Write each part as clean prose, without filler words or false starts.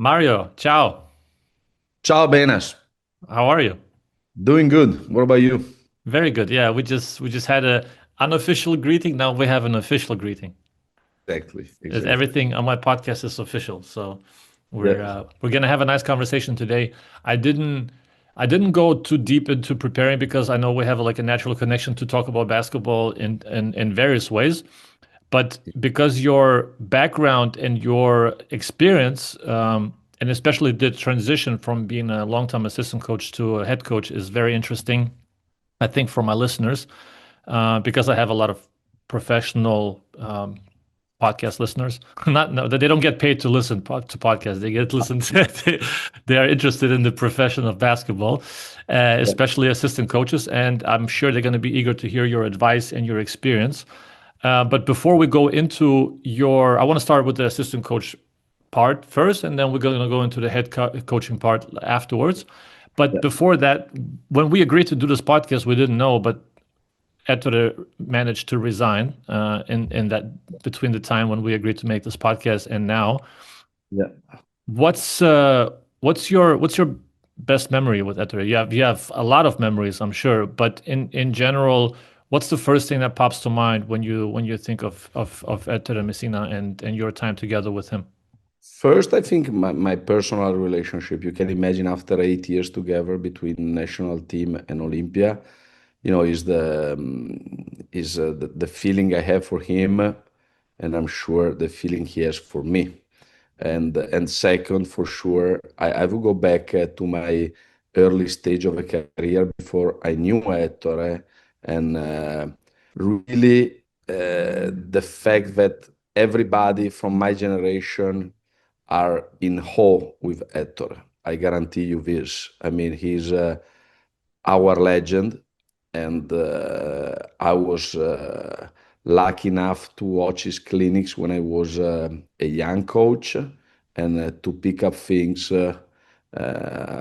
Mario, ciao. Ciao, Benas. How are you? Doing good. What about you? Very good. Yeah, we just had a unofficial greeting. Now we have an official greeting. Exactly, exactly. Everything on my podcast is official. So Yeah, we're gonna have a nice conversation today. I didn't I didn't go too deep into preparing because I know we have like a natural connection to talk about basketball in various ways. But because your background and your experience, and especially the transition from being a long-time assistant coach to a head coach, is very interesting, I think, for my listeners, because I have a lot of professional podcast listeners. Not no, they don't get paid to listen to podcasts. They get listened. They are interested in the profession of basketball, yeah, especially assistant coaches, and I'm sure they're going to be eager to hear your advice and your experience. But before we go into I want to start with the assistant coach part first, and then we're going to go into the coaching part afterwards. But yeah. before that, when we agreed to do this podcast, we didn't know, but Ettore managed to resign in that between the time when we agreed to make this podcast and now. Yeah. What's uh, what's your best memory with Ettore? You have a lot of memories, I'm sure, but in general, what's the first thing that pops to mind when you think of Ettore Messina and your time together with him? First, I think my personal relationship, you can imagine after 8 years together between national team and Olympia, is the feeling I have for him, and I'm sure the feeling he has for me. And second, for sure, I will go back to my early stage of a career before I knew Ettore, and really the fact that everybody from my generation are in awe with Ettore. I guarantee you this. I mean, he's our legend, and I was lucky enough to watch his clinics when I was a young coach, and to pick up things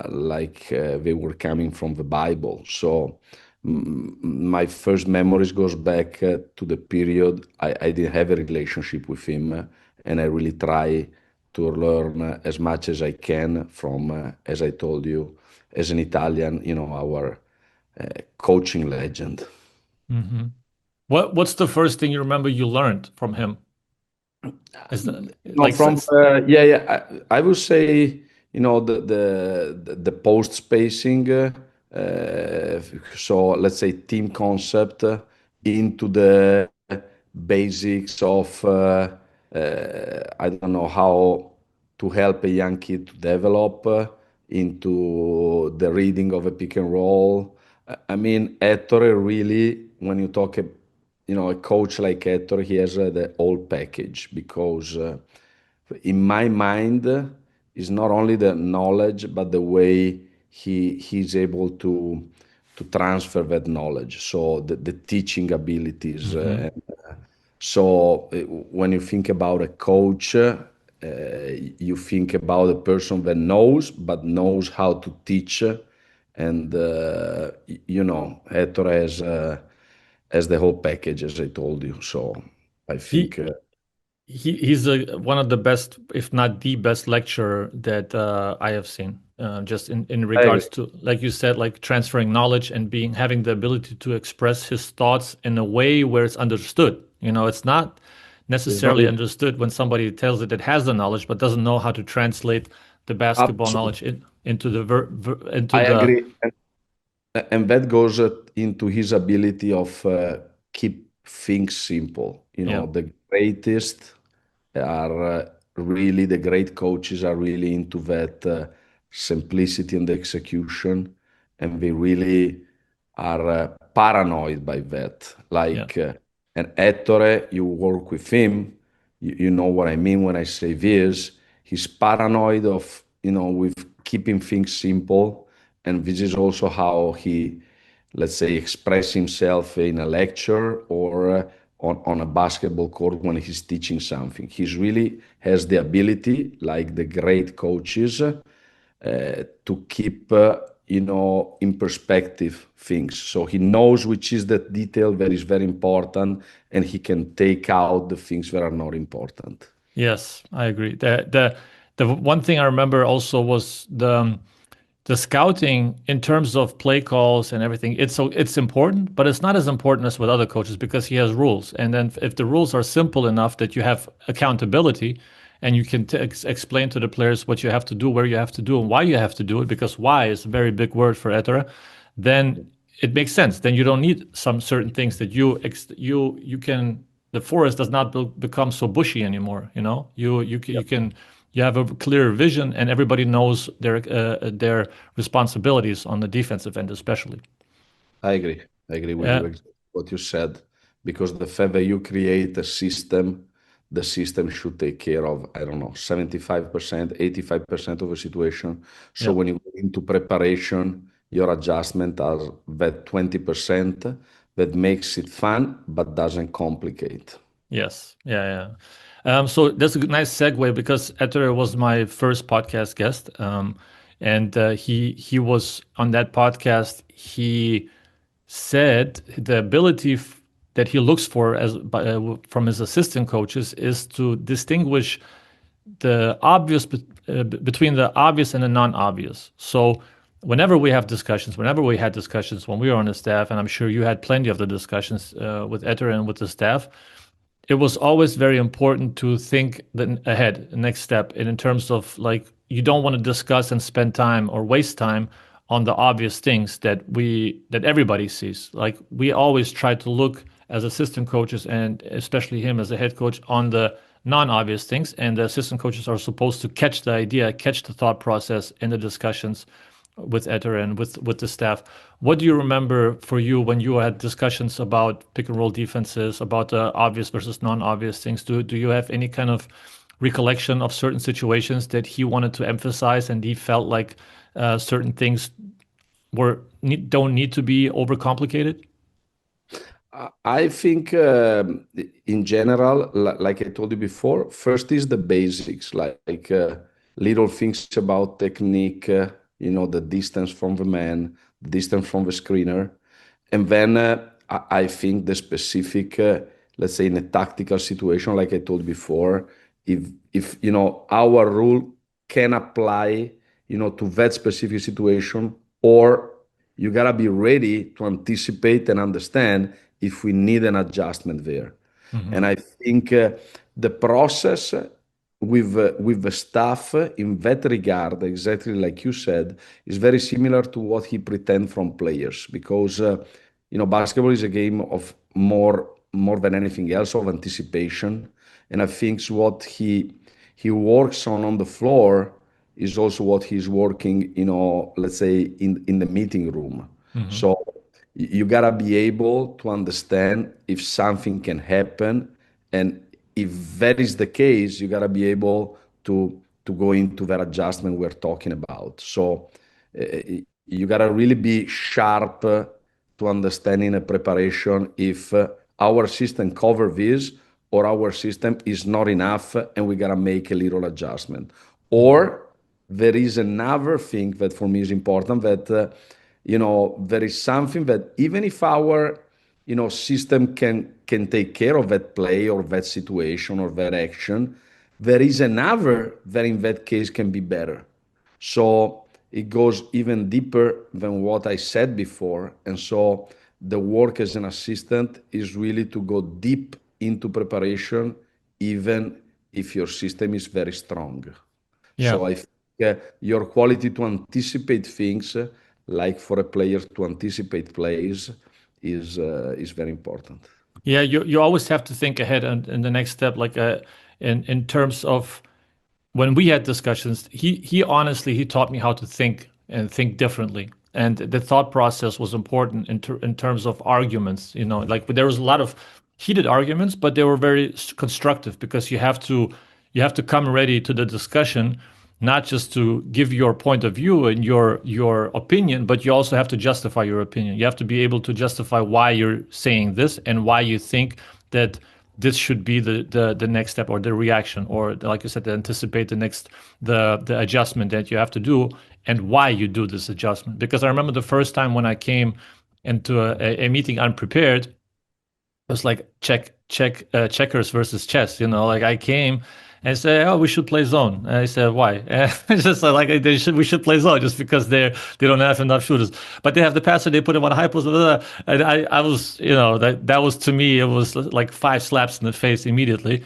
like they were coming from the Bible. So my first memories goes back to the period I didn't have a relationship with him, and I really try to learn as much as I can from, as I told you, as an Italian, our coaching legend. Hmm. What's the first thing you remember you learned from him? Is that No, like from since? yeah, yeah. I would say, the post spacing. So let's say team concept into the basics of I don't know how to help a young kid to develop into the reading of a pick and roll. I mean, Ettore really, when you talk, a coach like Ettore, he has the whole package because in my mind is not only the knowledge but the way he's able to transfer that knowledge, so the teaching abilities, Hmm. so when you think about a coach, you think about a person that knows but knows how to teach, and Ettore has the whole package, as I told you. So I He think he's one of the best, if not the best lecturer that I have seen. Just in I agree. regards to, like you said, like transferring knowledge and being having the ability to express his thoughts in a way where it's understood. It's not It's not necessarily understood when somebody tells it has the knowledge but doesn't know how to translate the basketball absolutely. knowledge into into I the. agree. And that goes into his ability of keep things simple. Yeah. The greatest are really the great coaches are really into that simplicity and execution, and they really are paranoid by that. Yeah. Like and Ettore, you work with him, you know what I mean when I say this. He's paranoid of with keeping things simple, and this is also how he, let's say, express himself in a lecture or on a basketball court when he's teaching something. He's really has the ability, like the great coaches, to keep in perspective things. So he knows which is the detail that is very important, and he can take out the things that are not important. Yes, I agree. The the one thing I remember also was the scouting in terms of play calls and everything. It's important, but it's not as important as with other coaches because he has rules. And then if the rules are simple enough that you have accountability and you can explain to the players what you have to do, where you have to do, and why you have to do it, because why is a very big word for Ettore, then it makes sense. Then you don't need some certain things that you can. The forest does not become so bushy anymore. You can you have a clear vision, and everybody knows their responsibilities on the defensive end, especially. I agree. I agree with Uh, you what you said, because the fact that you create a system, the system should take care of, I don't know, 75%, 85% of a situation. So yeah. when you go into preparation, your adjustment are that 20% that makes it fun but doesn't complicate. Yes. Yeah. Yeah. So that's a nice segue because Ettore was my first podcast guest, and he was on that podcast. He said the ability that he looks for from his assistant coaches is to distinguish the obvious between the obvious and the non-obvious. So whenever we had discussions when we were on the staff, and I'm sure you had plenty of the discussions with Ettore and with the staff, it was always very important to think ahead, the next step, and in terms of like you don't want to discuss and spend time or waste time on the obvious things that everybody sees. Like we always try to look as assistant coaches and especially him as a head coach on the non-obvious things, and the assistant coaches are supposed to catch the idea, catch the thought process in the discussions with Ettore and with the staff. What do you remember for you when you had discussions about pick and roll defenses, about the obvious versus non-obvious things? Do you have any kind of recollection of certain situations that he wanted to emphasize and he felt like certain things don't need to be overcomplicated? I think in general, like I told you before, first is the basics, like little things about technique, the distance from the man, the distance from the screener. And then I think the specific, let's say in a tactical situation, like I told before, if our rule can apply, to that specific situation, or you gotta be ready to anticipate and understand if we need an adjustment there. Hmm. And I think the process with the staff in that regard, exactly like you said, is very similar to what he pretend from players, because basketball is a game of more than anything else of anticipation, and I think what he works on the floor is also what he's working, let's say in the meeting room. Hmm. So you gotta be able to understand if something can happen, and if that is the case, you gotta be able to go into that adjustment we're talking about. So you gotta really be sharp to understand in a preparation if our system cover this or our system is not enough and we gotta make a little adjustment. Hmm. Or there is another thing that for me is important, that there is something that even if our system can take care of that play or that situation or that action, there is another that in that case can be better. So it goes even deeper than what I said before. And so the work as an assistant is really to go deep into preparation, even if your system is very strong. Yeah. So I think your quality to anticipate things, like for a player to anticipate plays, is very important. Yeah, you always have to think ahead and in the next step, like in terms of when we had discussions, he honestly he taught me how to think and think differently. And the thought process was important in terms of arguments. Like there was a lot of heated arguments, but they were very constructive because you have to come ready to the discussion, not just to give your point of view and your opinion, but you also have to justify your opinion. You have to be able to justify why you're saying this and why you think that this should be the next step or the reaction, or like you said, to anticipate the adjustment that you have to do and why you do this adjustment. Because I remember the first time when I came into a meeting unprepared, it was like checkers versus chess. Like I came and say, "Oh, we should play zone." And I said, "Why?" It's just like we should play zone just because they don't have enough shooters. But they have the passer, they put him on high post, blah, blah, blah. And I was, that was to me, it was like five slaps in the face immediately.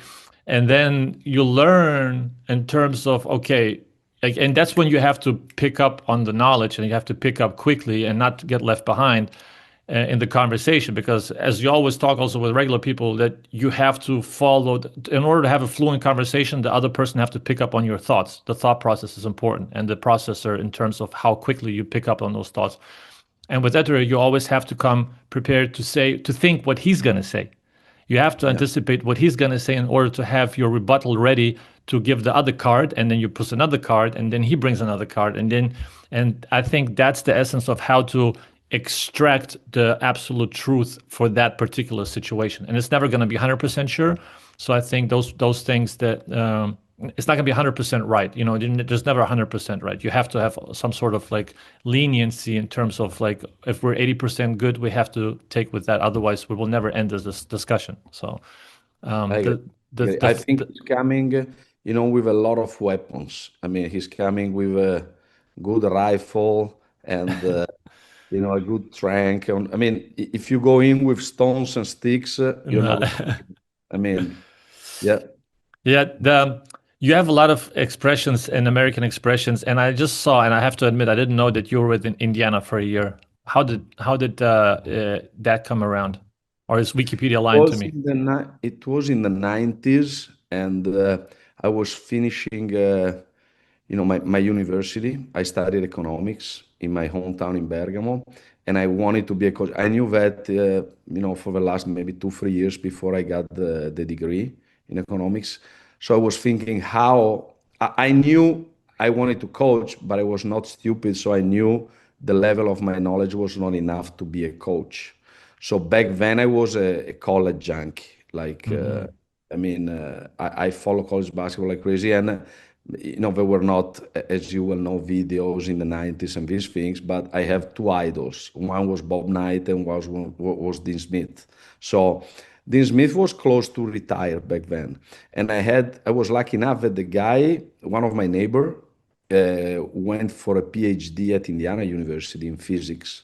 And then you learn in terms of, okay, like, and that's when you have to pick up on the knowledge and you have to pick up quickly and not get left behind in the conversation, because as you always talk also with regular people, that you have to follow in order to have a fluent conversation, the other person have to pick up on your thoughts. The thought process is important, and the processor in terms of how quickly you pick up on those thoughts. And with Ettore, you always have to come prepared to think what he's going to say. You have to Yeah. anticipate what he's going to say in order to have your rebuttal ready to give the other card, and then you push another card, and then he brings another card, and I think that's the essence of how to extract the absolute truth for that particular situation. And it's never going to be 100% sure. So I think those things that it's not going to be 100% right. There's never 100% right. You have to have some sort of like leniency in terms of like, if we're 80% good, we have to take with that. Otherwise, we will never end this discussion. So I agree. the the I the, think the he's coming, with a lot of weapons. I mean, he's coming with a good rifle and a good trank. I mean, if you go in with stones and sticks, you're not no. going to win. I mean, yeah. Yeah, you have a lot of expressions and American expressions, and I just saw, and I have to admit, I didn't know that you were in Indiana for a year. How did that come around, or is Wikipedia lying to me? It was in the 90s, and I was finishing, my university. I studied economics in my hometown in Bergamo, and I wanted to be a coach. I knew that, for the last maybe 2, 3 years before I got the degree in economics. So I was thinking how I knew I wanted to coach, but I was not stupid. So I knew the level of my knowledge was not enough to be a coach. So back then I was a college junkie. Like, Hmm. I follow college basketball like crazy, and there were not, as you well know, videos in the 90s and these things. But I have two idols. One was Bob Knight, and was Dean Smith. So Dean Smith was close to retire back then, and I was lucky enough that the guy, one of my neighbor, went for a PhD at Indiana University in physics.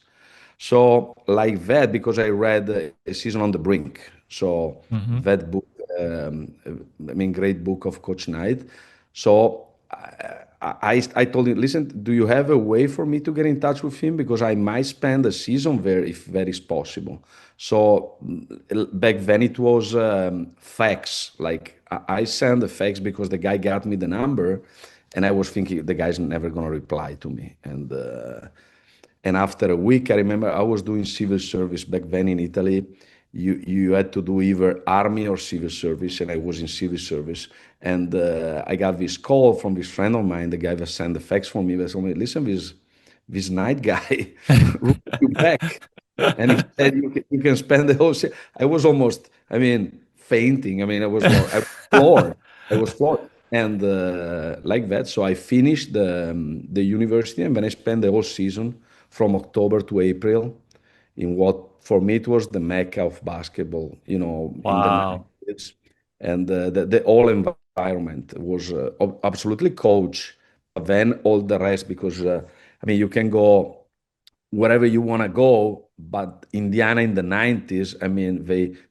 So like that, because I read A Season on the Brink. So Hmm. that book, great book of Coach Knight. So I told him, listen, do you have a way for me to get in touch with him? Because I might spend a season there if that is possible. So back then it was fax. Like I sent the fax because the guy got me the number, and I was thinking the guy's never gonna reply to me. And after a week, I remember I was doing civil service back then in Italy. You had to do either army or civil service, and I was in civil service. And I got this call from this friend of mine, the guy that sent the fax for me. That told me, listen, this night guy wrote you back, and he said you can spend the whole. I was almost, fainting. I was floored. I was floored, and like that. So I finished the university, and then I spent the whole season from October to April in what for me it was the mecca of basketball, in the Wow. 90s. And the whole environment was absolutely coach, but then all the rest, because you can go wherever you want to go, but Indiana in the 90s,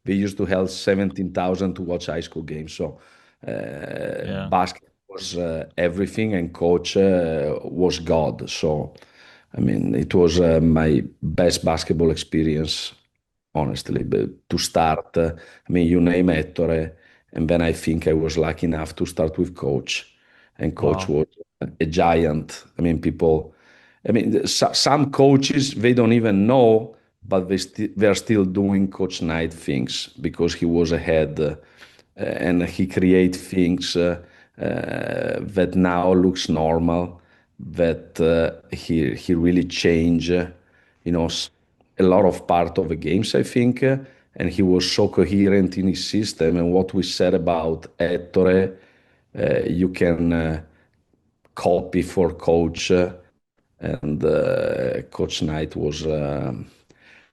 they used to have 17,000 to watch high school games. So Yeah. basketball was everything, and coach was God. So it was my best basketball experience, honestly. But to start, you name Ettore, and then I think I was lucky enough to start with coach, and coach Wow. was a giant. People, some coaches they don't even know, but they're still doing Coach Knight things because he was ahead, and he create things that now looks normal, that he really changed, a lot of part of the games, I think, and he was so coherent in his system. And what we said about Ettore, you can copy for coach, and Coach Knight was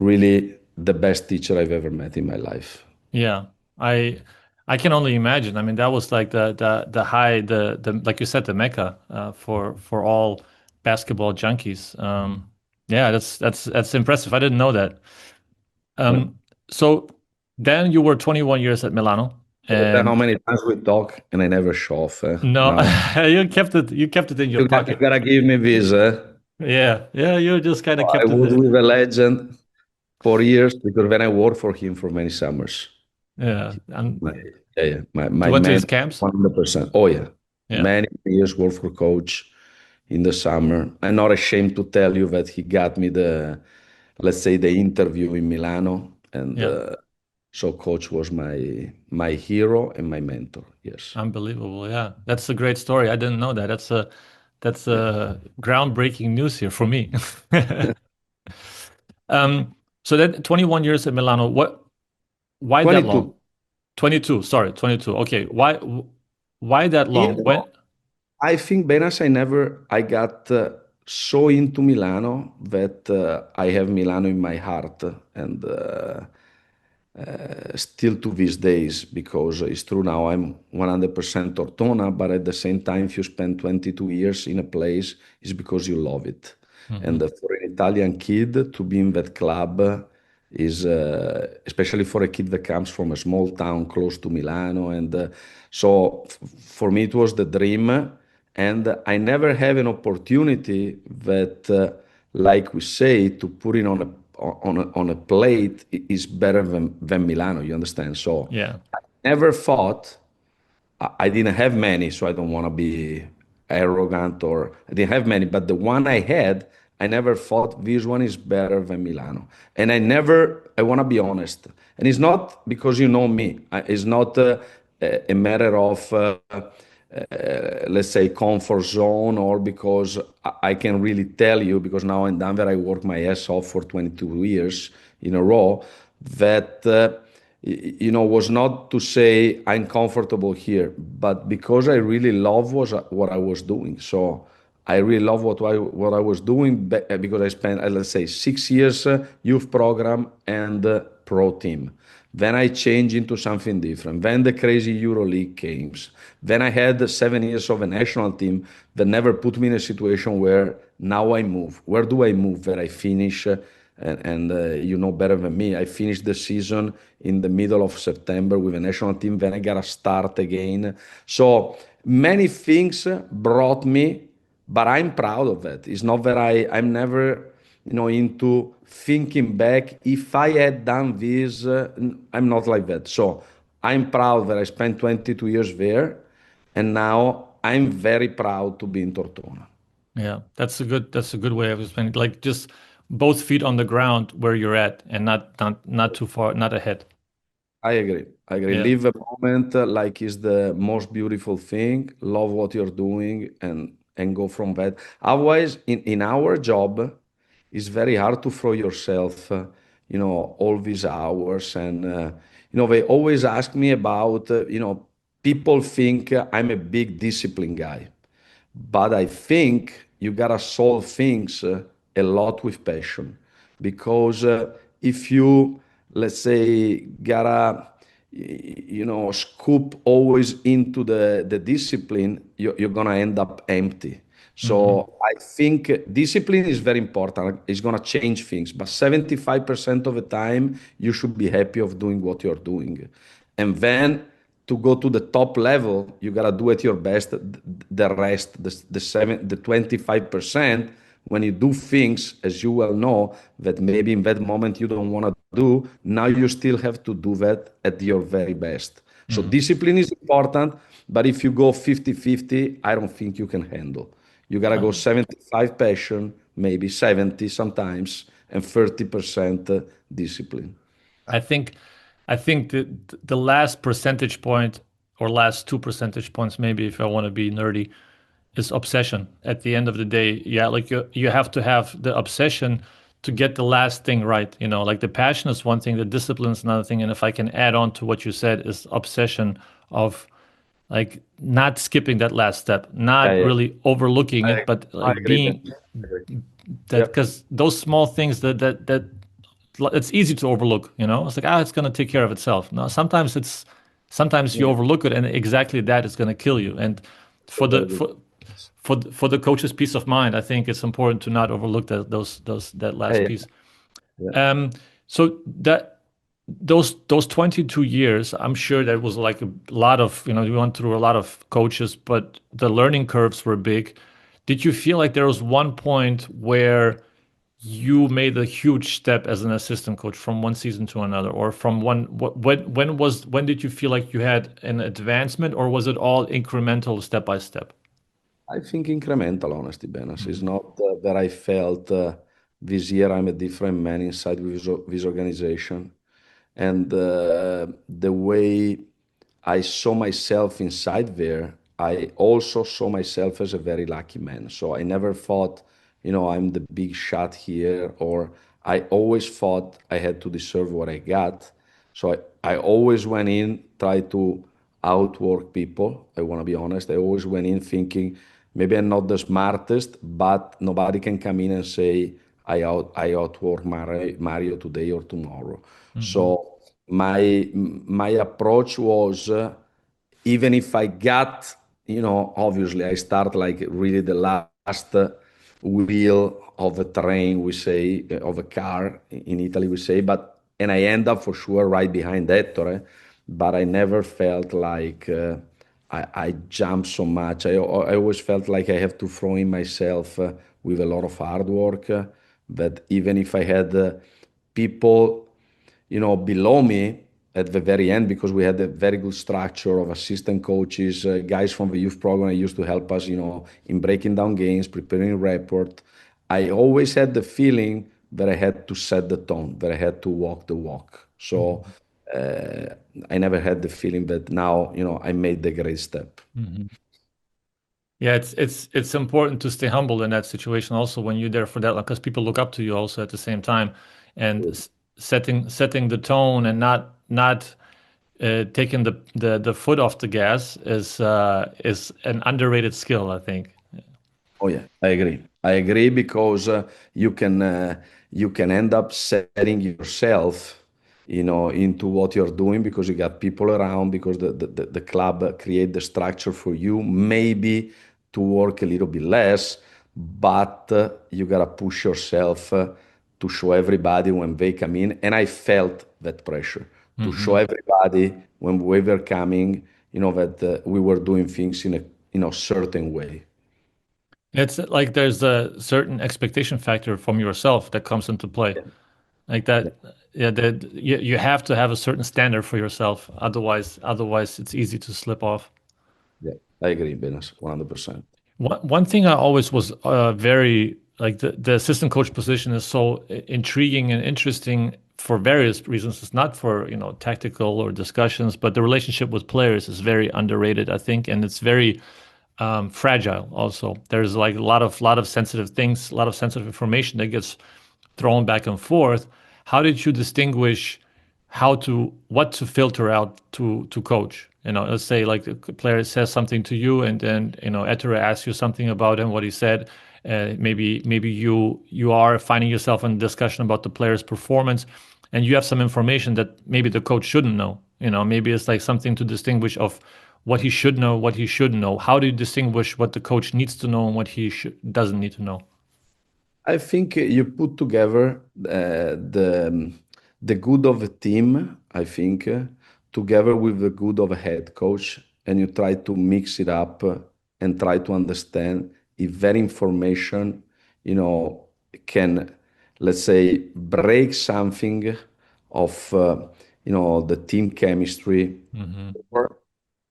really the best teacher I've ever met in my life. Yeah. I I can only imagine. I mean, that was like the high, the like you said, the mecca for all basketball junkies. Yeah, that's impressive. I didn't know that. Yeah. Um, so then you were 21 years at Milano, How and many times we talk and I never show off. no, Now you kept it in your you pocket. gotta give me this. Yeah, yeah, you just kind of I kept it was there. with a legend for years because when I worked for him for many summers, Yeah, my, and yeah, yeah, you my went to man, his camps. 100%. Oh yeah, Yeah, many years work for coach in the summer. I'm not ashamed to tell you that he got me the, let's say, the interview in Milano, and yeah, so coach was my hero and my mentor. Yes. unbelievable. Yeah, that's a great story. I didn't know that. That's Yeah. a groundbreaking news here for me. Um, so then 21 years at Milano. Why that long? 22. 22, sorry, 22. Okay, why that You long? When? know, I think Benas, I got so into Milano that I have Milano in my heart, and still to these days, because it's true now I'm 100% Tortona, but at the same time, if you spend 22 years in a place, it's because you love it. And Hmm. for an Italian kid to be in that club is, especially for a kid that comes from a small town close to Milano. And for me, it was the dream. And I never have an opportunity that, like we say, to put it on a plate is better than Milano. You understand? So Yeah, I never thought I didn't have many, so I don't want to be arrogant or I didn't have many, but the one I had, I never thought this one is better than Milano. And I want to be honest. And it's not because you know me, it's not a matter of, let's say, comfort zone or because I can really tell you, because now in Denver, I work my ass off for 22 years in a row, that. Was not to say I'm comfortable here, but because I really love was what I was doing. So I really love what I was doing because I spent, let's say, 6 years youth program and pro team. Then I changed into something different. Then the crazy EuroLeague came. Then I had 7 years of a national team that never put me in a situation where now I move. Where do I move? Where I finish? And you know better than me. I finished the season in the middle of September with a national team. Then I got to start again. So many things brought me, but I'm proud of that. It's not that I'm never, into thinking back. If I had done this, I'm not like that. So I'm proud that I spent 22 years there, and now I'm very proud to be in Tortona. yeah. That's a good way of explaining. Like just both feet on the ground where you're at, and not too far, not ahead. I agree. I agree. Yeah, Live a moment like is the most beautiful thing. Love what you're doing and go from that. Otherwise, in our job, it's very hard to throw yourself, all these hours. And they always ask me about, people think I'm a big discipline guy. But I think you gotta solve things a lot with passion, because if you, let's say, gotta, scoop always into the discipline, you're gonna end up empty. hmm, So I think discipline is very important. It's gonna change things, but 75% of the time you should be happy of doing what you're doing, and then to go to the top level, you gotta do it your best. The rest, the 25%, when you do things, as you well know, that maybe in that moment you don't want to do, now you still have to do that at your very best. So hmm. discipline is important, but if you go 50-50, I don't think you can handle. You gotta go 75 passion, maybe 70 sometimes, and 30% discipline. I think I think the last percentage point or last 2 percentage points, maybe if I want to be nerdy, is obsession. At the end of the day, yeah, like you have to have the obsession to get the last thing right. Like the passion is one thing, the discipline is another thing. And if I can add on to what you said, is obsession of like not skipping that last step, Yeah, not yeah. really overlooking I, it, but I like agree, man. being I agree. that Yep. because those small things that it's easy to overlook. It's like, it's going to take care of itself. No, sometimes Sometimes you Yeah, overlook it, and exactly that is going to kill you. And for the totally. for for the coach's peace of mind, I think it's important to not overlook that last Yeah, piece. yeah. Um, so those 22 years, I'm sure that was like a lot of, you went through a lot of coaches, but the learning curves were big. Did you feel like there was one point where you made a huge step as an assistant coach from one season to another, or from when did you feel like you had an advancement, or was it all incremental, step by step? I think incremental, honestly, Benas. It's Mhm. not that I felt this year I'm a different man inside this organization. And the way I saw myself inside there, I also saw myself as a very lucky man. So I never thought, I'm the big shot here, or I always thought I had to deserve what I got. So I always went in, tried to outwork people. I want to be honest. I always went in thinking maybe I'm not the smartest, but nobody can come in and say I outwork Mario today or tomorrow. Mhm. So my approach was even if I got, obviously I start like really the last wheel of a train, we say, of a car in Italy, we say, but and I end up for sure right behind Ettore, but I never felt like I jumped so much. I always felt like I have to throw in myself with a lot of hard work. That even if I had people below me at the very end, because we had a very good structure of assistant coaches, guys from the youth program used to help us, in breaking down games, preparing report. I always had the feeling that I had to set the tone, that I had to walk the walk. So Mhm. uh, I never had the feeling that now, I made the great step. Mhm. Yeah, it's important to stay humble in that situation also when you're there for that, because people look up to you also at the same time, and setting the tone and not taking the foot off the gas is an underrated skill, I think. Oh yeah, I agree. I agree because you can end up setting yourself, into what you're doing because you got people around because the club create the structure for you, maybe to work a little bit less, but you gotta push yourself to show everybody when they come in, and I felt that pressure to show Hmm. everybody when we were coming, that we were doing things in a certain way. It's like there's a certain expectation factor from yourself that comes into play. Like Yeah. that, yeah, that you have to have a certain standard for yourself. Otherwise it's easy to slip off. Yeah, I agree, Benes, 100%. One thing I always was very like the assistant coach position is so intriguing and interesting for various reasons. It's not for, tactical or discussions, but the relationship with players is very underrated, I think, and it's very fragile. Also, there's like a lot of sensitive things, a lot of sensitive information that gets thrown back and forth. How did you distinguish what to filter out to coach? Let's say like a player says something to you, and then Ettore asks you something about him, what he said. Maybe you are finding yourself in a discussion about the player's performance, and you have some information that maybe the coach shouldn't know. Maybe it's like something to distinguish of what he should know, what he shouldn't know. How do you distinguish what the coach needs to know and what he doesn't need to know? I think you put together the good of a team, I think, together with the good of a head coach, and you try to mix it up and try to understand if that information, can, let's say, break something of, the team chemistry, Hmm. or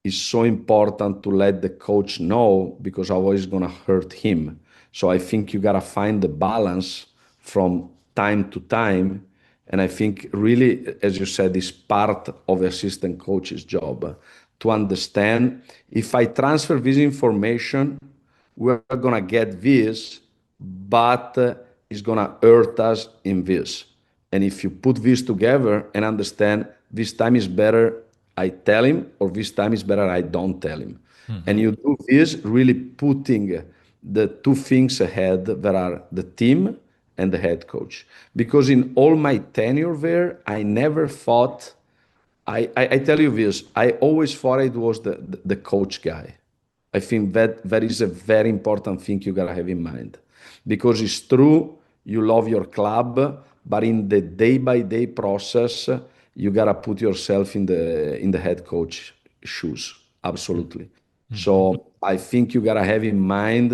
is so important to let the coach know because otherwise it's going to hurt him. So I think you got to find the balance from time to time. And I think really, as you said, is part of the assistant coach's job to understand if I transfer this information, we're going to get this, but it's going to hurt us in this. And if you put this together and understand this time is better, I tell him, or this time is better, I don't tell him. And Hmm. you do this really putting the two things ahead that are the team and the head coach. Because in all my tenure there, I never thought I tell you this, I always thought it was the coach guy. I think that is a very important thing you gotta have in mind. Because it's true, you love your club, but in the day-by-day process, you gotta put yourself in the head coach shoes. Absolutely. Mhm. So I think you gotta have in mind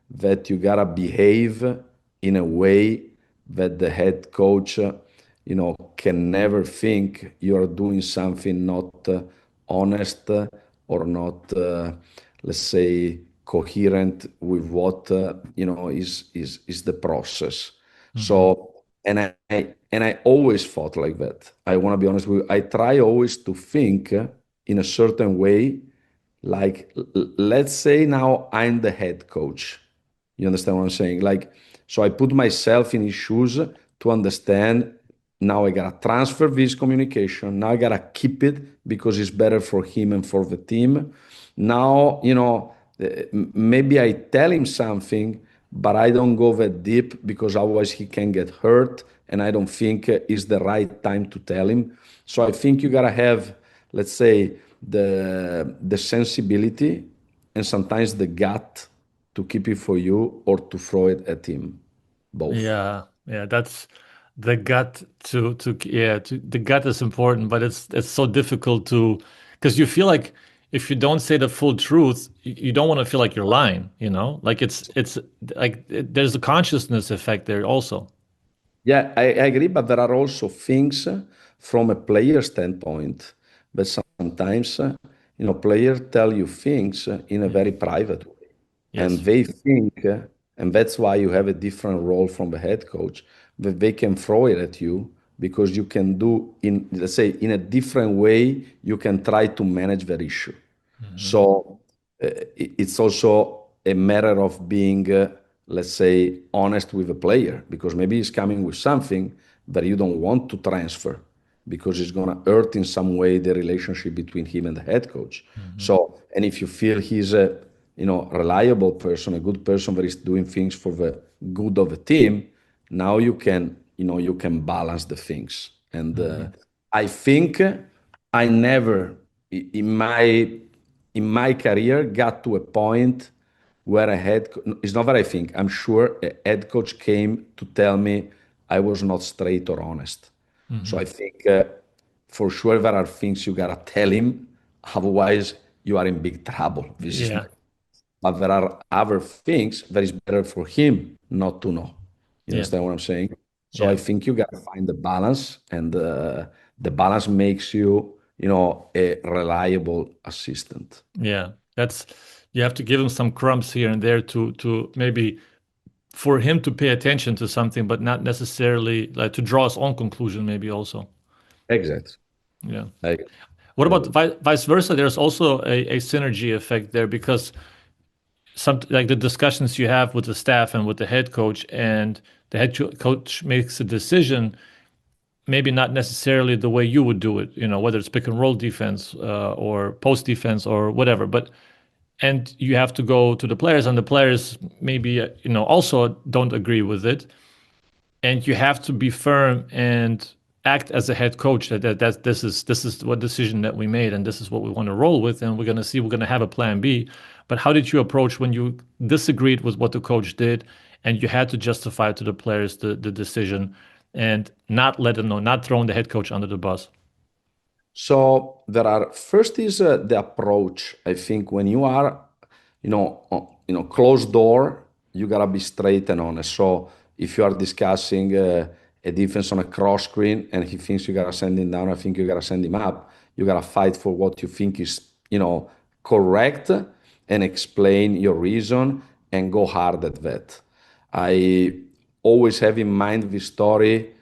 that you gotta behave in a way that the head coach, can never think you're doing something not honest or not, let's say, coherent with what is the process. Mhm. So, and I always thought like that. I want to be honest with you. I try always to think in a certain way, like let's say now I'm the head coach. You understand what I'm saying? Like, so I put myself in his shoes to understand. Now I gotta transfer this communication. Now I gotta keep it because it's better for him and for the team. Now, maybe I tell him something, but I don't go that deep because otherwise he can get hurt. And I don't think it's the right time to tell him. So I think you gotta have, let's say, the sensibility and sometimes the gut to keep it for you or to throw it at him. Both. Yeah, yeah, that's the gut the gut is important, but it's so difficult to because you feel like if you don't say the full truth, you don't want to feel like you're lying, you know? Like it's like there's a consciousness effect there also. Yeah, I agree, but there are also things from a player standpoint that sometimes, players tell you things in a Yeah. very private way. And Yes. they think, and that's why you have a different role from the head coach, that they can throw it at you because you can do in, let's say, in a different way, you can try to manage that issue. Hmm. So it's also a matter of being, let's say, honest with a player because maybe he's coming with something that you don't want to transfer because it's going to hurt in some way the relationship between him and the head coach. Hmm. So, and if you feel he's a, reliable person, a good person that is doing things for the good of the team, now you can balance the things. And Hmm. I think I never in my career got to a point where it's not that I think, I'm sure a head coach came to tell me I was not straight or honest. So I Hmm. think for sure there are things you gotta tell him, otherwise you are in big trouble. This is my, Yeah. but there are other things that is better for him not to know. You Yeah. understand what I'm saying? So I Yeah. think you gotta find the balance, and the balance makes you, a reliable assistant. Yeah. That's you have to give him some crumbs here and there to maybe for him to pay attention to something, but not necessarily like to draw his own conclusion, maybe also. Exactly. Yeah. I, What about uh, vice versa? There's also a synergy effect there because some like the discussions you have with the staff and with the head coach, and the coach makes a decision, maybe not necessarily the way you would do it, you know, whether it's pick and roll defense or post defense or whatever, but and you have to go to the players, and the players maybe also don't agree with it, and you have to be firm and act as a head coach that this is what decision that we made and this is what we want to roll with, and we're going to have a plan B. But how did you approach when you disagreed with what the coach did and you had to justify to the players the decision and not let them know, not throwing the head coach under the bus? So there are first is the approach. I think when you are, closed door, you gotta be straight and honest. So if you are discussing a defense on a cross screen and he thinks you gotta send him down, I think you gotta send him up. You gotta fight for what you think is, correct, and explain your reason and go hard at that. I always have in mind this story.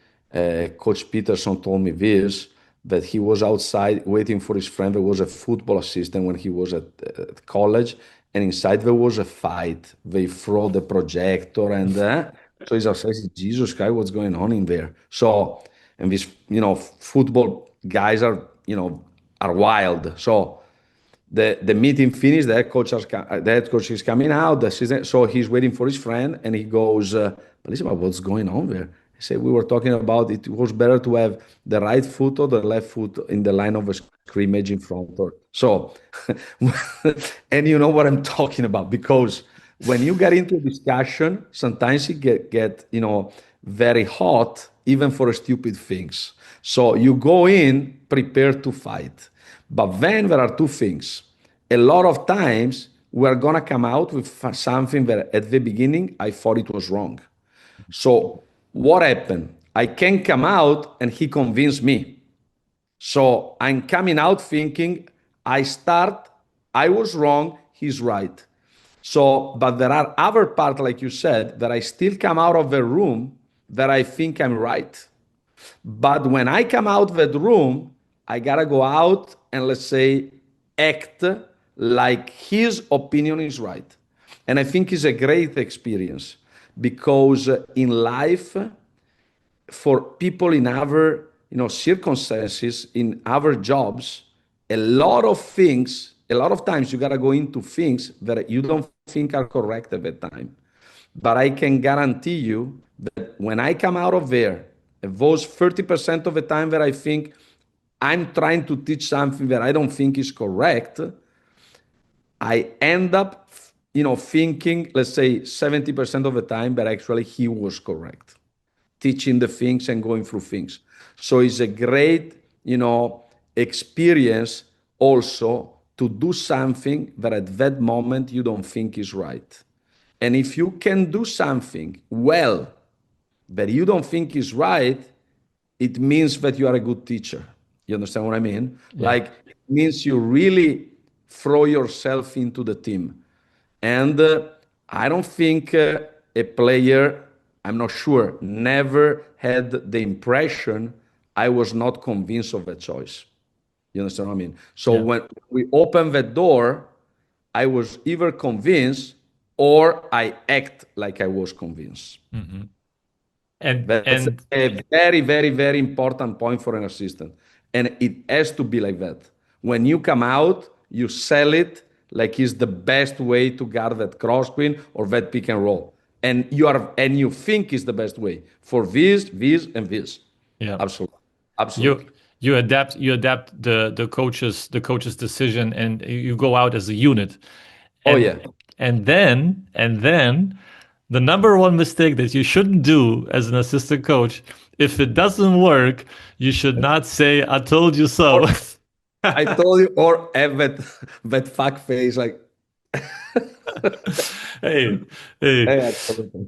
Coach Peterson told me this, that he was outside waiting for his friend. There was a football assistant when he was at college, and inside there was a fight. They throw the projector, and so he's outside. Jesus Christ, what's going on in there? So, and these football guys are wild. So the meeting finished. The head coach is coming out. So he's waiting for his friend, and he goes, "But listen, what's going on there?" He said we were talking about it was better to have the right foot or the left foot in the line of a scrimmage in front. Or so, and you know what I'm talking about because when you get into a discussion, sometimes it get very hot, even for stupid things. So you go in prepared to fight. But then there are two things. A lot of times we're gonna come out with something that at the beginning I thought it was wrong. So what happened? I can come out and he convinced me. So I'm coming out thinking I was wrong, he's right. So, but there are other parts, like you said, that I still come out of the room that I think I'm right. But when I come out of that room, I gotta go out and let's say act like his opinion is right. And I think it's a great experience because in life, for people in our circumstances, in our jobs, a lot of times you gotta go into things that you don't think are correct at that time. But I can guarantee you that when I come out of there, those 30% of the time that I think I'm trying to teach something that I don't think is correct, I end up, thinking, let's say 70% of the time that actually he was correct, teaching the things and going through things. So it's a great, experience also to do something that at that moment you don't think is right. And if you can do something well that you don't think is right, it means that you are a good teacher. You understand what I mean? Yeah. Like, it means you really throw yourself into the team. And I don't think a player, I'm not sure, never had the impression I was not convinced of that choice. You understand what I mean? So Yeah. when we opened that door, I was either convinced or I act like I was convinced. Hmm. And That's and a very, very, very important point for an assistant. And it has to be like that. When you come out, you sell it like it's the best way to guard that cross screen or that pick and roll. And you think is the best way for this, and this. yeah, Absolutely. you Absolutely. you adapt the coach's decision, and you go out as a unit. Oh And yeah. and then the number one mistake that you shouldn't do as an assistant coach, if it doesn't work, you should not say, "I told you so." Or I told you, or have that fuck face like Hey, hey. hey, absolutely.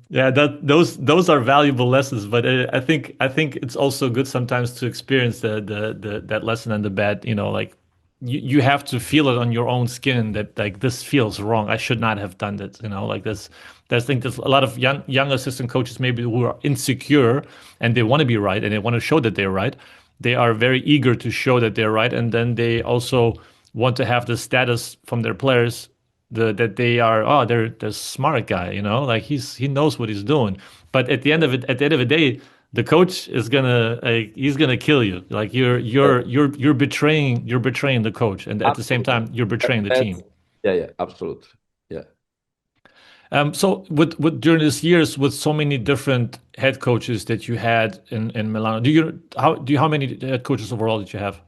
Yeah, those are valuable lessons, but I think it's also good sometimes to experience the that lesson and the bad. Like you have to feel it on your own skin that like this feels wrong. I should not have done that. Like this. I think there's a lot of young assistant coaches maybe who are insecure and they want to be right and they want to show that they're right. They are very eager to show that they're right, and then they also want to have the status from their players that they are, oh, they're the smart guy, like he knows what he's doing. But at the end of the day, the coach is gonna he's gonna kill you. Like Yeah, you're betraying the coach, and at the same absolutely. time you're betraying the That's team. yeah, yeah, absolutely. Yeah. So with during these years with so many different head coaches that you had in Milano, how many head coaches overall did you have?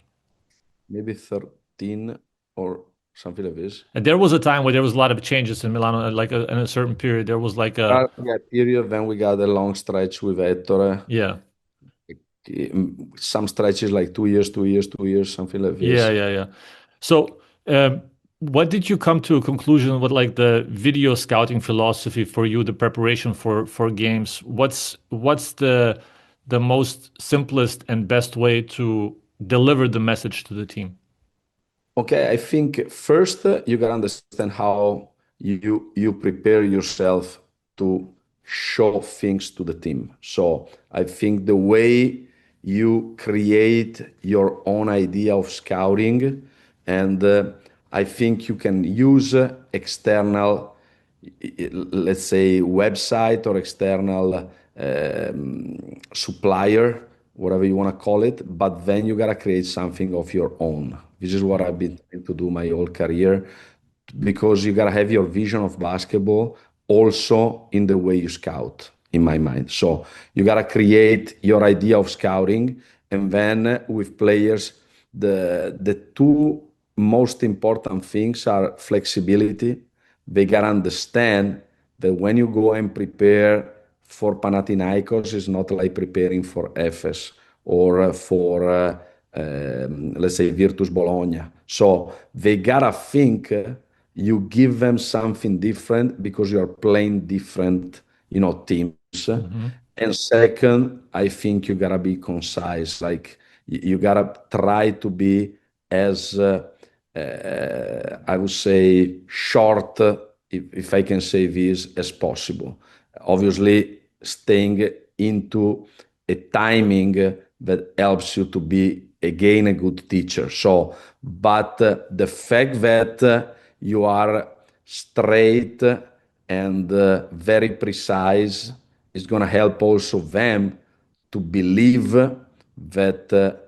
Maybe 13 or something like this. And there was a time where there was a lot of changes in Milano, like in a certain period there was like a Yeah, period. Then we got a long stretch with Ettore. yeah. Some stretches like 2 years, 2 years, 2 years, something like Yeah, this. yeah, yeah. So, what did you come to a conclusion with like the video scouting philosophy for you, the preparation for games? What's the most simplest and best way to deliver the message to the team? Okay, I think first you gotta understand how you prepare yourself to show things to the team. So I think the way you create your own idea of scouting, and I think you can use external, let's say, website or external supplier, whatever you want to call it, but then you got to create something of your own. This is what I've been trying to do my whole career because you got to have your vision of basketball also in the way you scout. in my mind. So you gotta create your idea of scouting, and then with players, the two most important things are flexibility. They gotta understand that when you go and prepare for Panathinaikos, it's not like preparing for Efes or for let's say Virtus Bologna. So they gotta think you give them something different because you are playing different, teams. Hmm. And second, I think you gotta be concise. Like you gotta try to be as I would say short, if I can say this, as possible. Obviously, staying into a timing that helps you to be again a good teacher. So, but the fact that you are straight and very precise is going to help also them to believe that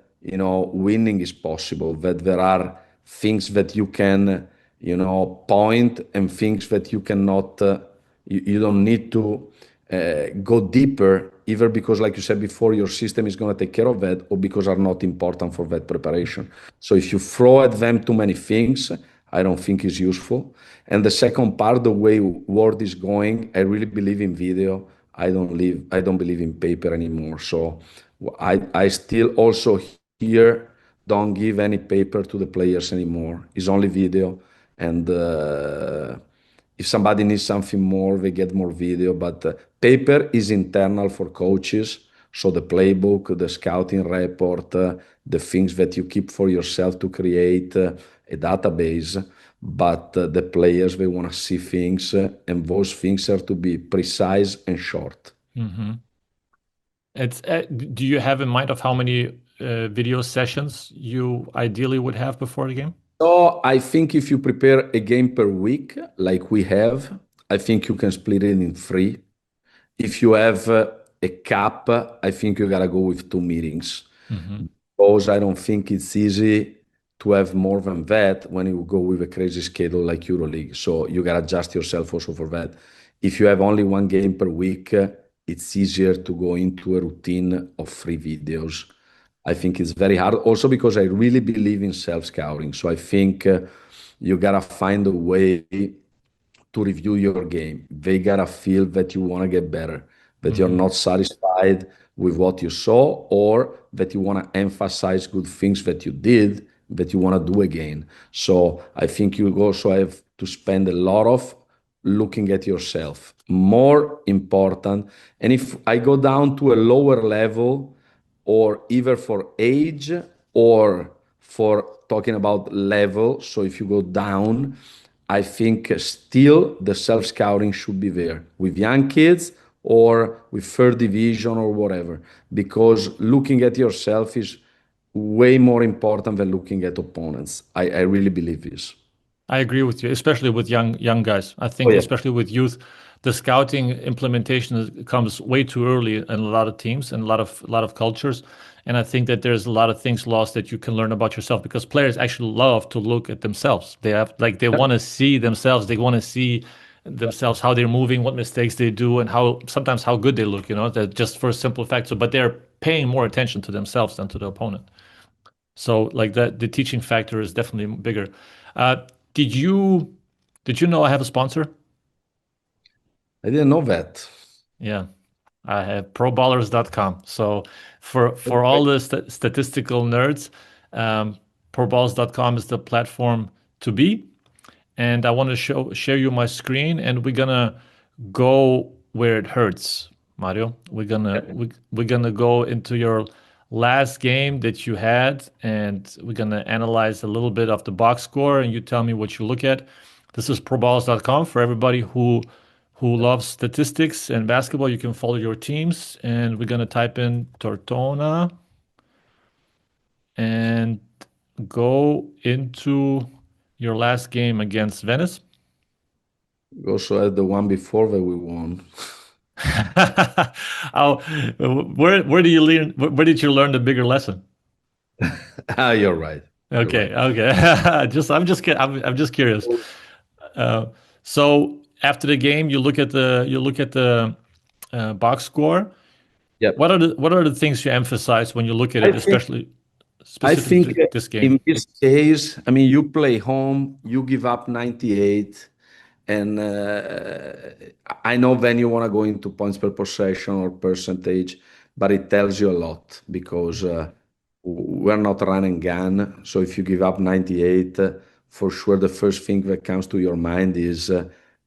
winning is possible, that there are things that you can point, and things that you cannot you don't need to go deeper, either because, like you said before, your system is going to take care of that, or because are not important for that preparation. So if you throw at them too many things, I don't think is useful. And the second part, the way world is going, I really believe in video. I don't believe in paper anymore. So I still also here don't give any paper to the players anymore. It's only video. And if somebody needs something more, they get more video. But paper is internal for coaches. So the playbook, the scouting report, the things that you keep for yourself to create a database. But the players, they want to see things, and those things are to be precise and short. Hmm. It's do you have in mind of how many video sessions you ideally would have before the game? So I think if you prepare a game per week, like we have, I think you can split it in three. If you have a cap, I think you gotta go with two meetings. Hmm. Because I don't think it's easy to have more than that when you go with a crazy schedule like EuroLeague. So you gotta adjust yourself also for that. If you have only one game per week, it's easier to go into a routine of three videos. I think it's very hard also because I really believe in self scouting. So I think you gotta find a way to review your game. They gotta feel that you want to get better, that you're Hmm. not satisfied with what you saw, or that you want to emphasize good things that you did that you want to do again. So I think you also have to spend a lot of looking at yourself. More important. And if I go down to a lower level, or either for age or for talking about level. So if you go down, I think still the self scouting should be there with young kids or with third division or whatever, because looking at yourself is way more important than looking at opponents. I really believe this. I agree with you, especially with young guys. I Oh, think yeah. especially with youth, the scouting implementation comes way too early in a lot of teams and a lot of cultures. And I think that there's a lot of things lost that you can learn about yourself because players actually love to look at themselves. They want to see themselves. They want to see themselves how they're moving, what mistakes they do, and how sometimes how good they look. That just for a simple fact. So, but they're paying more attention to themselves than to the opponent. So like that, the teaching factor is definitely bigger. Uh, did you did you know I have a sponsor? I didn't know that. Yeah, I have proballers.com. So for all the statistical nerds, um, proballers.com is the platform to be. And I want to share you my screen, and we're gonna go where it hurts, Mario. We're gonna go into your last game that you had, and we're gonna analyze a little bit of the box score, and you tell me what you look at. This is proballs.com for everybody who loves statistics and basketball. You can follow your teams, and we're gonna type in Tortona and go into your last game against Venice. We also had the one before that we won. Oh, where do you learn? Where did you learn the bigger lesson? You're right. You're Okay, right. okay. I'm just curious. Uh, so after the game, you look at the box score. Yeah. What are the things you emphasize when you look at I it, think especially I specifically think this game? in this case, I mean, you play home, you give up 98, and I know then you want to go into points per possession or percentage, but it tells you a lot because we're not run and gun. So if you give up 98, for sure the first thing that comes to your mind is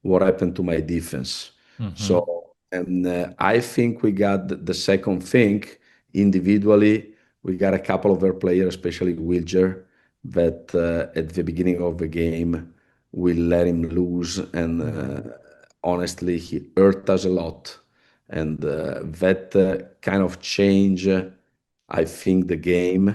what happened to my defense. Hmm. So, and I think we got the second thing individually. We got a couple of our players, especially Wilger, that at the beginning of the game we let him lose, and honestly, he hurt us a lot. And that kind of change, I think, the game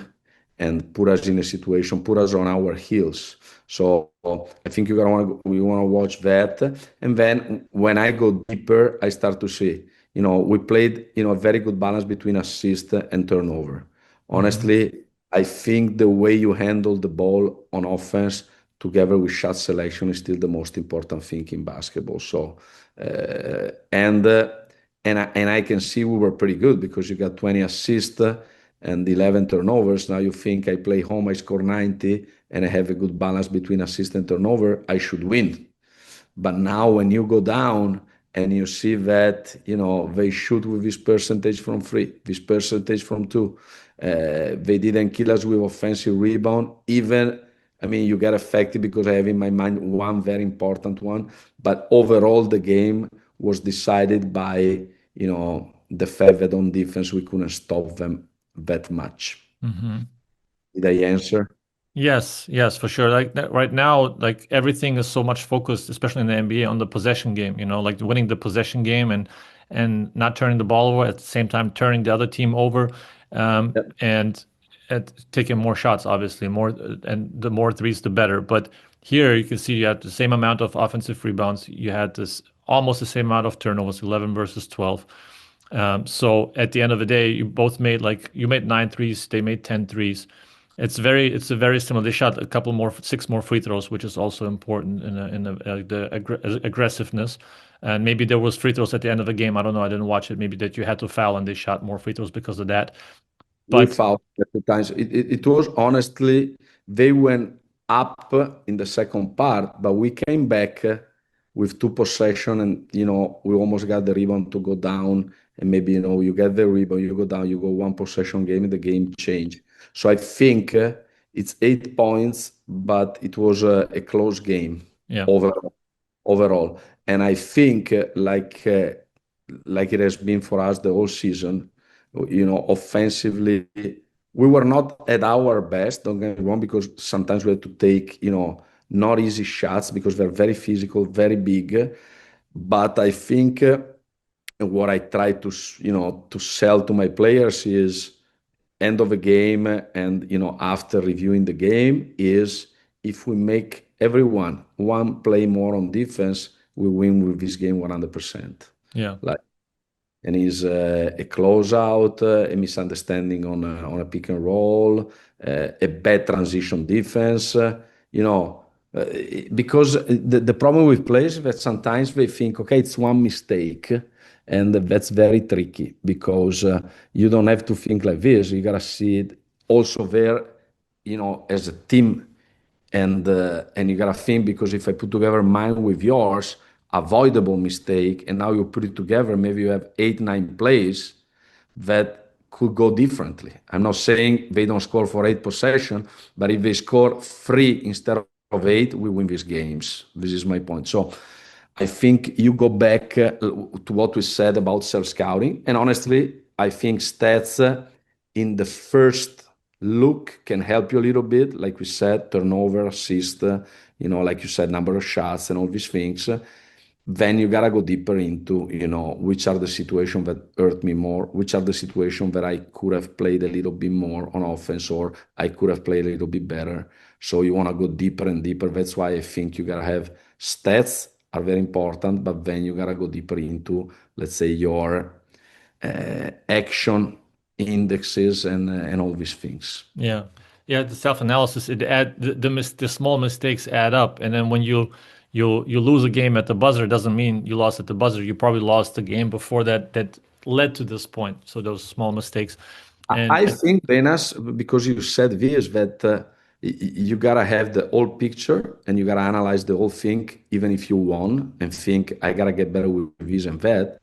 and put us in a situation, put us on our heels. So I think we want to watch that, and then when I go deeper, I start to see. We played a very good balance between assist and turnover. Hmm. Honestly, I think the way you handle the ball on offense together with shot selection is still the most important thing in basketball. So, and I can see we were pretty good because you got 20 assists and 11 turnovers. Now you think I play home, I score 90, and I have a good balance between assist and turnover, I should win. But now when you go down and you see that, they shoot with this percentage from three, this percentage from two, they didn't kill us with offensive rebound. Even, I mean, you get affected because I have in my mind one very important one. But overall, the game was decided by, the fact that on defense we couldn't stop them that much. Hmm. Did I answer? Yes, yes, for sure. Like that right now, like everything is so much focused, especially in the NBA, on the possession game, like winning the possession game and not turning the ball over at the same time turning the other team over, Yeah. and taking more shots, obviously, more and the more threes, the better. But here you can see you had the same amount of offensive rebounds. You had this almost the same amount of turnovers, 11 versus 12. So at the end of the day, you made nine threes, they made 10 threes. It's a very similar. They shot a couple more, six more free throws, which is also important in the aggressiveness. And maybe there was free throws at the end of the game. I don't know. I didn't watch it. Maybe that you had to foul and they shot more free throws because of that. We But found at the times it was honestly they went up in the second part, but we came back with two possession, and we almost got the rebound to go down, and maybe you get the rebound, you go down, you go one possession game, and the game change. So I think it's 8 points, but it was a close game yeah, overall. Overall, and I think like it has been for us the whole season. Offensively, we were not at our best, don't get me wrong, because sometimes we had to take, not easy shots because they're very physical, very big. But I think what I try to sell to my players is end of a game and, after reviewing the game is if we make everyone one play more on defense, we win with this game 100%. yeah, Like, and is a closeout, a misunderstanding on a pick and roll, a bad transition defense. You know, uh, because the problem with players is that sometimes they think, okay, it's one mistake, and that's very tricky because you don't have to think like this. You gotta see it also there, as a team, and you gotta think because if I put together mine with yours, avoidable mistake, and now you put it together, maybe you have 8, 9 plays that could go differently. I'm not saying they don't score for 8 possession, but if they score 3 instead of 8, we win these games. This is my point. So I think you go back to what we said about self scouting, and honestly, I think stats in the first look can help you a little bit, like we said, turnover, assist, like you said, number of shots and all these things. Then you gotta go deeper into, which are the situations that hurt me more, which are the situations that I could have played a little bit more on offense, or I could have played a little bit better. So you wanna go deeper and deeper. That's why I think you gotta have stats are very important, but then you gotta go deeper into, let's say, your action indexes and all these things. yeah, yeah. The self-analysis, it add the small mistakes add up, and then when you lose a game at the buzzer doesn't mean you lost at the buzzer. You probably lost the game before that led to this point. So those small mistakes, I and think, Benas, because you said this, that you gotta have the whole picture and you gotta analyze the whole thing, even if you won, and think I gotta get better with this and that.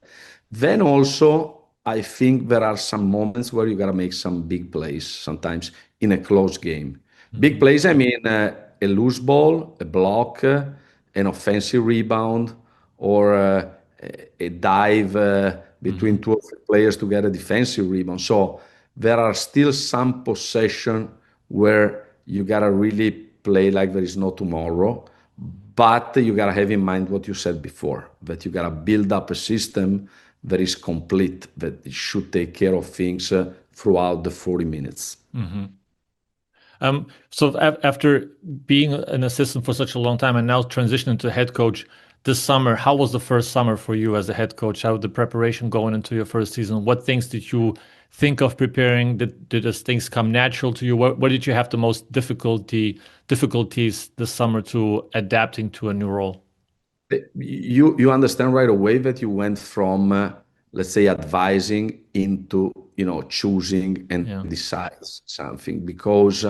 Then also, I think there are some moments where you gotta make some big plays sometimes in a close game. Big Mhm, plays, I mean, a loose ball, a block, an offensive rebound, or a dive between mhm, two or three players to get a defensive rebound. So there are still some possession where you gotta really play like there is no tomorrow, but you gotta have in mind what you said before, that you gotta build up a system that is complete, that it should take care of things throughout the 40 minutes. mhm. So after being an assistant for such a long time and now transitioning to head coach this summer, how was the first summer for you as a head coach? How the preparation going into your first season? What things did you think of preparing? Did those things come natural to you? What did you have the most difficulties this summer to adapting to a new role? You understand right away that you went from let's say advising into choosing and Yeah. decide something, because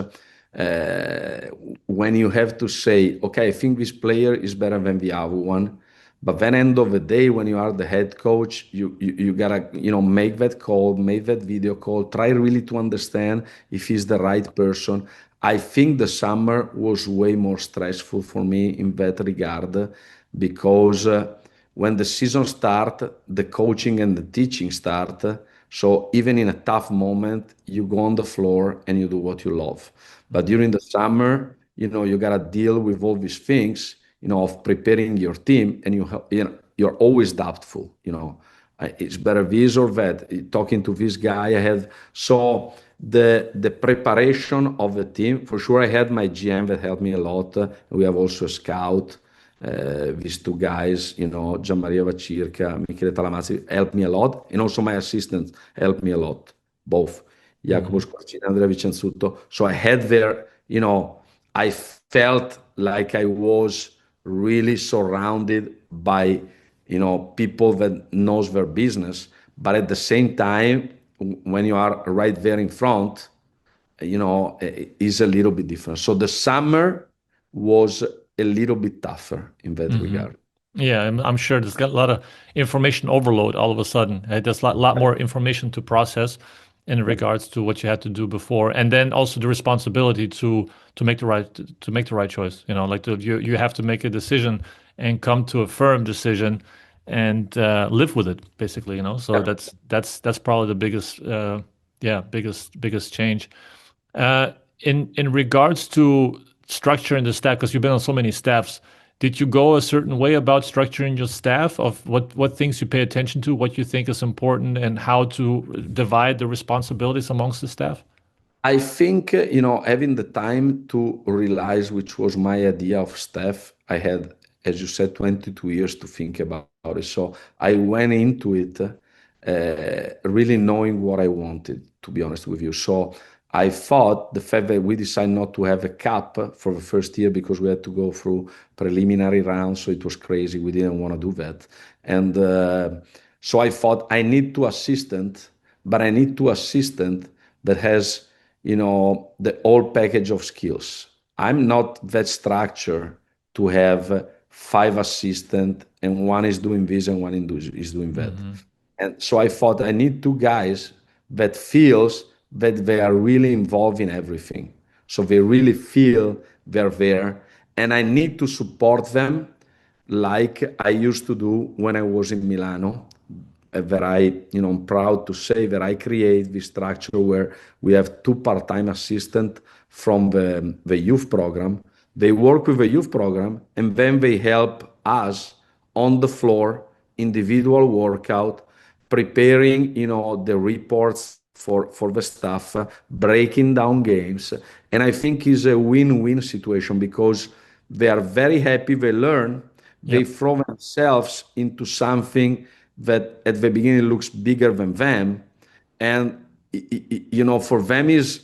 when you have to say, okay, I think this player is better than the other one, but then end of the day, when you are the head coach, you gotta make that call, make that video call, try really to understand if he's the right person. I think the summer was way more stressful for me in that regard, because when the season start, the coaching and the teaching start. So even in a tough moment, you go on the floor and you do what you love. But Mhm. during the summer, you gotta deal with all these things, of preparing your team, and you're always doubtful. It's better this or that. Talking to this guy, I had so the preparation of the team for sure. I had my GM that helped me a lot. We have also a scout. These two guys, Gian Maria Vacirca, Michele Talamazzi, helped me a lot, and also my assistants helped me a lot, both Jacopo Mhm. Squarcini, Andrea Vicenzuto. So I had there, I felt like I was really surrounded by, people that knows their business, but at the same time, when you are right there in front, is a little bit different. So the summer was a little bit tougher in that Hmm. regard. Yeah, I'm sure there's got a lot of information overload all of a sudden. There's a lot more information to process in Yeah. regards to what you had to do before, and then also the responsibility to make the right choice. Like you have to make a decision and come to a firm decision and live with it, basically. So Yeah. that's probably the biggest biggest change. Uh, in regards to structuring the staff, because you've been on so many staffs, did you go a certain way about structuring your staff of what things you pay attention to, what you think is important, and how to divide the responsibilities amongst the staff? I think, having the time to realize which was my idea of staff, I had, as you said, 22 years to think about it. So I went into it really knowing what I wanted, to be honest with you. So I thought the fact that we decided not to have a cap for the first year because we had to go through preliminary rounds, so it was crazy. We didn't want to do that. And so I thought I need two assistant, but I need two assistant that has the whole package of skills. I'm not that structured to have five assistant and one is doing this and is doing that. Hmm. And so I thought I need two guys that feels that they are really involved in everything. So they really feel they're there, and I need to support them like I used to do when I was in Milano. That I'm proud to say that I create this structure where we have two part-time assistants from the youth program. They work with the youth program and then they help us on the floor, individual workout, preparing, the reports for the staff, breaking down games. And I think is a win-win situation because they are very happy, they learn, they Yep. throw themselves into something that at the beginning looks bigger than them, and for them is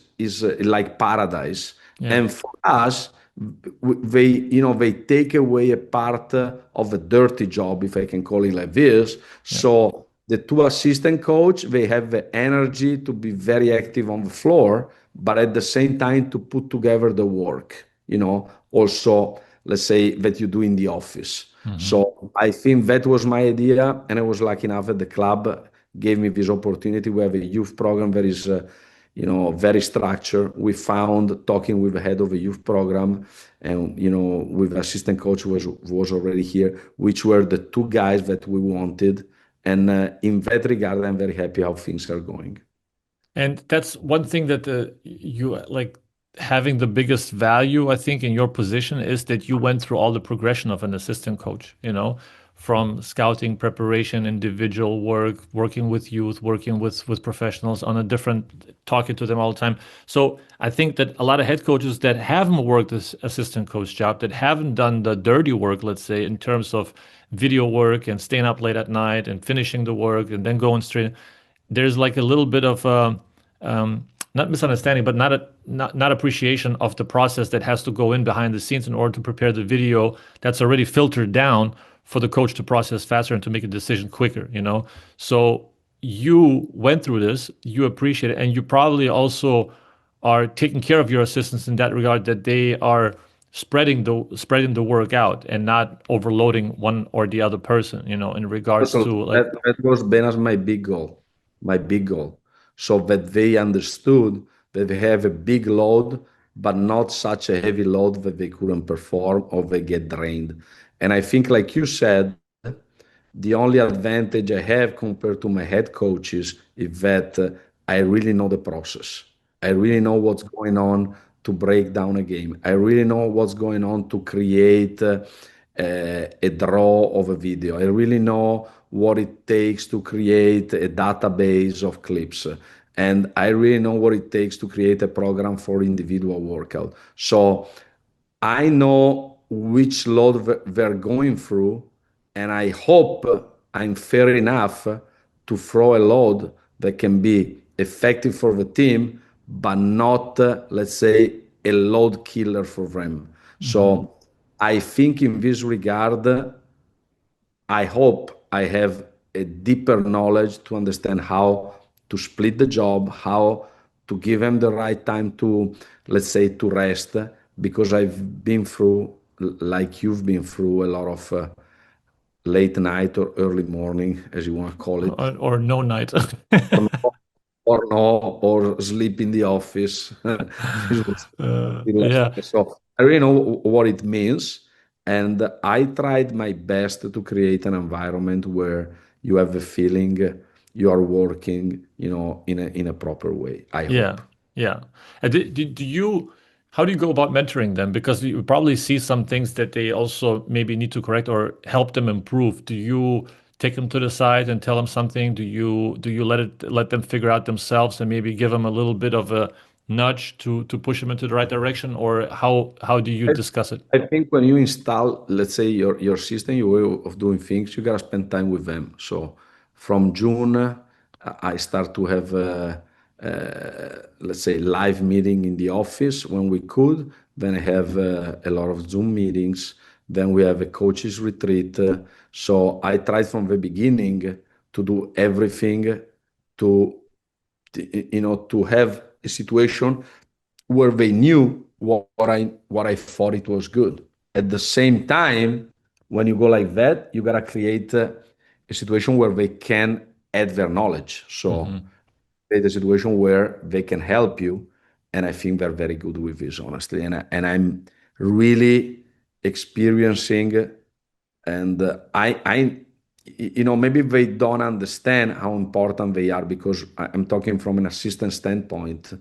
like paradise, Yeah. and for us they take away a part of a dirty job, if I can call it like this. Yeah. So the two assistant coach, they have the energy to be very active on the floor, but at the same time to put together the work, also, let's say that you do in the office. Hmm. So I think that was my idea, and I was lucky enough that the club gave me this opportunity. We have a youth program that is, very structured. We found talking with the head of a youth program, and with assistant coach who was already here, which were the two guys that we wanted. And in that regard, I'm very happy how things are going. And that's one thing that you like having the biggest value, I think, in your position is that you went through all the progression of an assistant coach, from scouting, preparation, individual work, working with youth, working with professionals on a different, talking to them all the time. So I think that a lot of head coaches that haven't worked this assistant coach job, that haven't done the dirty work, let's say, in terms of video work and staying up late at night and finishing the work and then going straight, there's like a little bit of not misunderstanding, but not appreciation of the process that has to go in behind the scenes in order to prepare the video that's already filtered down for the coach to process faster and to make a decision quicker. So you went through this, you appreciate it, and you probably also are taking care of your assistants in that regard, that they are spreading the work out and not overloading one or the other person, in regards Totally. to like. That was been as my big goal, so that they understood that they have a big load, but not such a heavy load that they couldn't perform or they get drained. And I think, like you said, the only advantage I have compared to my head coaches is that I really know the process. I really know what's going on to break down a game. I really know what's going on to create a draw of a video. I really know what it takes to create a database of clips. And I really know what it takes to create a program for individual workout. So I know which load they're going through, and I hope I'm fair enough to throw a load that can be effective for the team, but not, let's say, a load killer for them. Mhm. So I think in this regard, I hope I have a deeper knowledge to understand how to split the job, how to give them the right time to, let's say, to rest, because I've been through, like you've been through, a lot of late night or early morning, as you want to call it, Or no night. or no, or no, or sleep in the office. This was Yeah, so I really know what it means, and I tried my best to create an environment where you have the feeling you are working, in a proper way. I yeah, hope. yeah. And how do you go about mentoring them? Because you probably see some things that they also maybe need to correct or help them improve. Do you take them to the side and tell them something? Do you let them figure out themselves and maybe give them a little bit of a nudge to push them into the right direction? Or how do you I, discuss it? I think when you install, let's say, your system, your way of doing things, you gotta spend time with them. So from June, I start to have, let's say, live meeting in the office when we could. Then I have a lot of Zoom meetings. Then we have a coaches retreat. So I tried from the beginning to do everything to, to have a situation where they knew what I thought it was good. At the same time, when you go like that, you gotta create a situation where they can add their knowledge. So Hmm. create a situation where they can help you, and I think they're very good with this, honestly. And I'm really experiencing, and maybe they don't understand how important they are, because I'm talking from an assistant standpoint.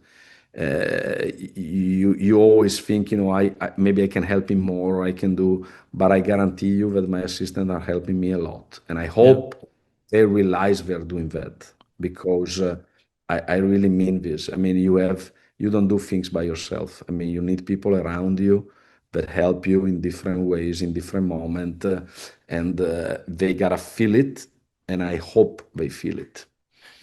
You always think, maybe I can help him more, I can do, but I guarantee you that my assistants are helping me a lot, and I Yeah. hope they realize they're doing that, because I really mean this. I mean, you don't do things by yourself. I mean, you need people around you that help you in different ways, in different moments, and they gotta feel it, and I hope they feel it.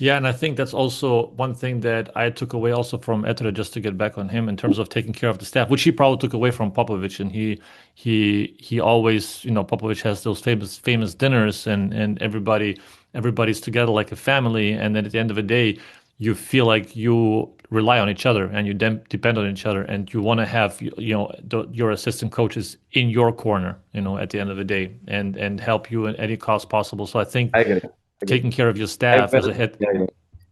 Yeah, and I think that's also one thing that I took away also from Ettore, just to get back on him in terms of taking care of the staff, which he probably took away from Popovich. And he always, Popovich has those famous dinners, and everybody's together like a family. And then at the end of the day, you feel like you rely on each other and you depend on each other, and you want to have your assistant coaches in your corner, at the end of the day, and help you at any cost possible. So I think I agree. I agree. taking care of your Fact staff as a that- head. yeah, yeah.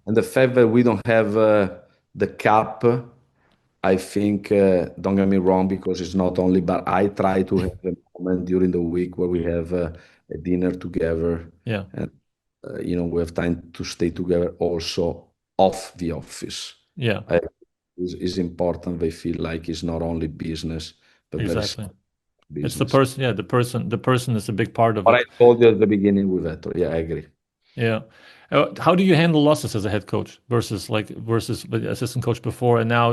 And the fact that we don't have the cap, I think, don't get me wrong, because it's not only, but I try to have a moment during the week where we have a dinner together, Yeah, and we have time to stay together also off the office. yeah, I, is important. They feel like it's not only business, but there is exactly. It's the business. person. Yeah, the person is a big part of What I it. told you at the beginning with Ettore, yeah, I agree. Yeah. How do you handle losses as a head coach versus the assistant coach before and now?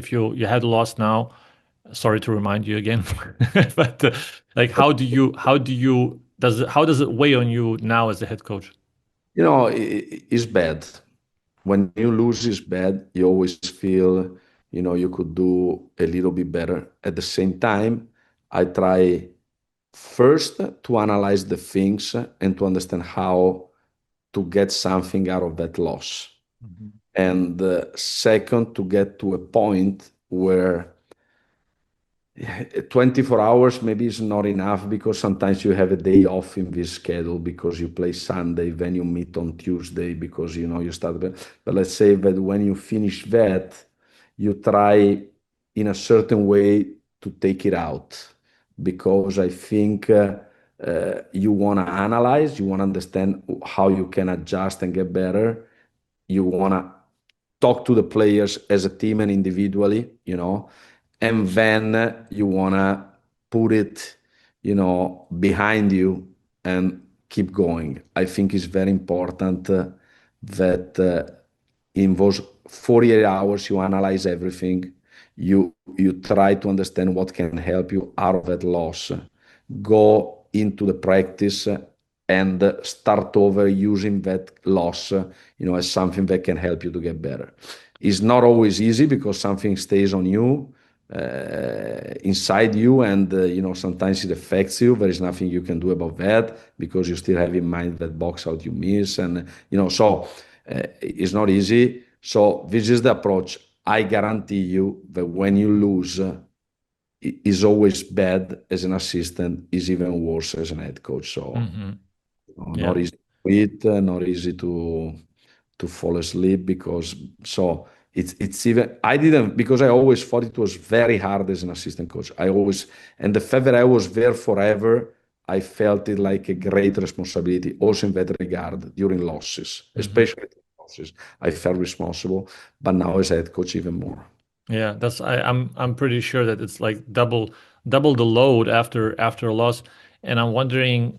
If you had a loss now, sorry to remind you again, but like how does it weigh on you now as a head coach? It's bad. When you lose, it's bad. You always feel, you could do a little bit better. At the same time, I try first to analyze the things and to understand how to get something out of that loss. Mhm. And second, to get to a point where 24 hours maybe is not enough, because sometimes you have a day off in this schedule because you play Sunday, then you meet on Tuesday because you start. But let's say that when you finish that, you try in a certain way to take it out, because I think you want to analyze, you want to understand how you can adjust and get better. You want to talk to the players as a team and individually, and then you want to put it, behind you and keep going. I think it's very important that in those 48 hours you analyze everything. You try to understand what can help you out of that loss. Go into the practice and start over using that loss, as something that can help you to get better. It's not always easy because something stays on you, inside you, and sometimes it affects you. There is nothing you can do about that because you still have in mind that box out you miss, and so it's not easy. So this is the approach. I guarantee you that when you lose, is always bad as an assistant, is even worse as an head coach. So Hmm. not Yeah. easy to eat, not easy to fall asleep, because so it's even I didn't, because I always thought it was very hard as an assistant coach. I always, and the fact that I was there forever, I felt it like a great responsibility also in that regard during losses, Hmm. especially losses. I felt responsible, but now as head coach even more. Yeah, I'm pretty sure that it's like double the load after a loss. And I'm wondering,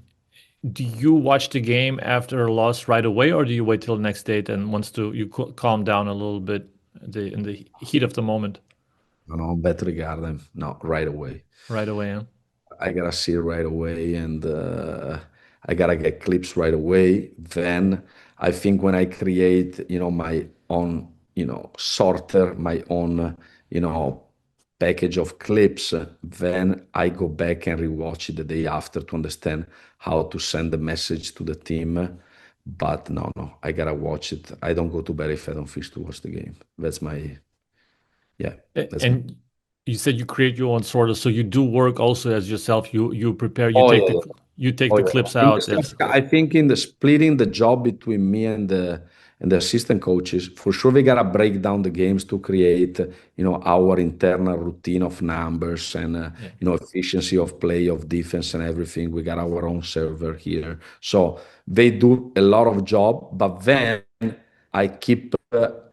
do you watch the game after a loss right away, or do you wait till the next day and once to you calm down a little bit in the heat of the moment In that regard, no, right away. right away? Huh? I gotta see it right away, and I gotta get clips right away. Then I think when I create, my own, sorter, my own, package of clips, then I go back and rewatch it the day after to understand how to send the message to the team. But no, no, I gotta watch it. I don't go to bed if I don't finish to watch the game. That's my, yeah, that's my. And you said you create your own sorter, so you do work also as yourself. You prepare, Oh yeah, yeah. you take Oh the yeah. clips In the out. stuff, That's I think in the splitting the job between me and the assistant coaches, for sure we gotta break down the games to create, our internal routine of numbers and yeah. efficiency of play, of defense and everything. We got our own server here, so they do a lot of job. But then I keep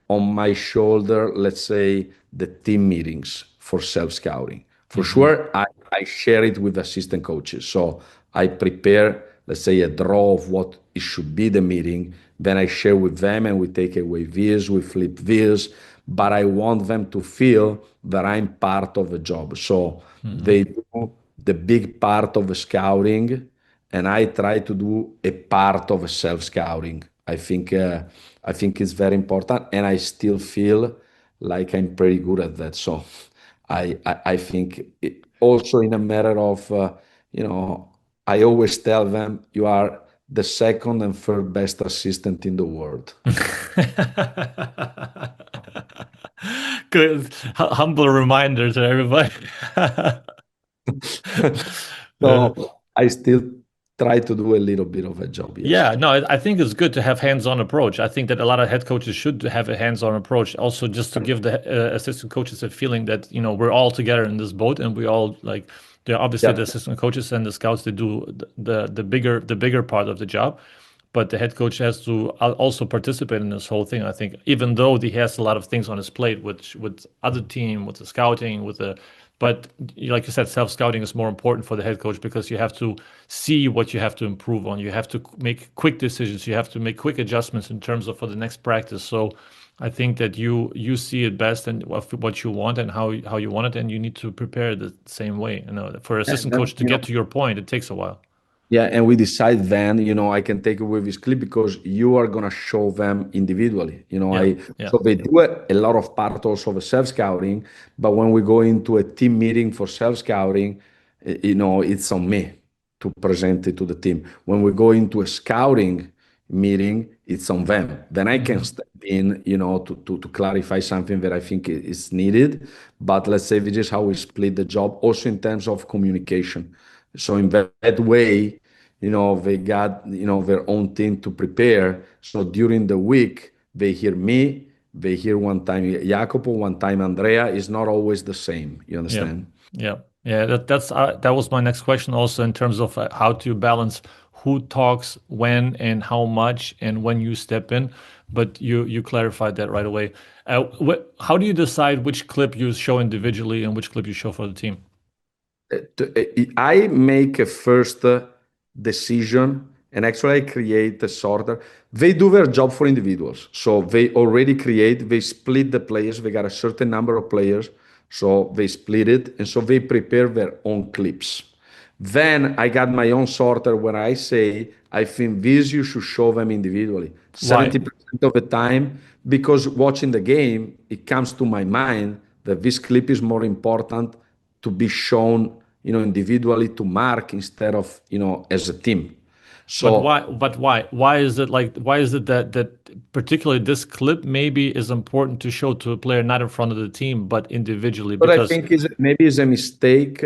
on my shoulder, let's say, the team meetings for self scouting. For Hmm. sure, I share it with assistant coaches. So I prepare, let's say, a draw of what it should be the meeting. Then I share with them and we take away this, we flip this. But I want them to feel that I'm part of the job. So Hmm. they do the big part of the scouting, and I try to do a part of a self scouting. I think I think it's very important, and I still feel like I'm pretty good at that. So I think also in a matter of, I always tell them you are the second and third best assistant in the world. Good, humble reminder to everybody. Uh, So I still try to do a little bit of a job, yes. Yeah, no, I think it's good to have hands-on approach. I think that a lot of head coaches should have a hands-on approach, also just to give the assistant coaches a feeling that, we're all together in this boat, and we all like, they're obviously Yeah, the assistant coaches and the scouts, they do the bigger part of the job, but the head coach has to also participate in this whole thing. I think even though he has a lot of things on his plate with other team, with the scouting, but like you said, self-scouting is more important for the head coach because you have to see what you have to improve on. You have to make quick decisions. You have to make quick adjustments in terms of for the next practice. So I think that you see it best and what you want and how you want it, and you need to prepare the same way. For and assistant then, coach to get to your point, it takes a while. yeah, and we decide then, I can take away this clip because you are gonna show them individually. Yeah, yeah. So they do a lot of part also of self-scouting, but when we go into a team meeting for self-scouting, it's on me to present it to the team. When we go into a scouting meeting, it's on them. Then I can Hmm. step in, to clarify something that I think is needed. But let's say this is how we split the job, also in terms of communication. So in that way, they got, their own thing to prepare. So during the week, they hear me, they hear one time Jacopo, one time Andrea. Is not always the same. You Yeah, understand? yeah, yeah. That was my next question also in terms of how to balance who talks when and how much and when you step in. But you clarified that right away. How do you decide which clip you show individually and which clip you show for the team? I make a first decision, and actually I create a sorter. They do their job for individuals. So they split the players. They got a certain number of players. So they split it. And so they prepare their own clips. Then I got my own sorter where I say, I think these you should show them individually. Why? 70% of the time, because watching the game, it comes to my mind that this clip is more important to be shown, individually to Mark instead of, as a team. But So, why? But why? Why is it like? Why is it that particularly this clip maybe is important to show to a player not in front of the team but individually? but I Because think is maybe is a mistake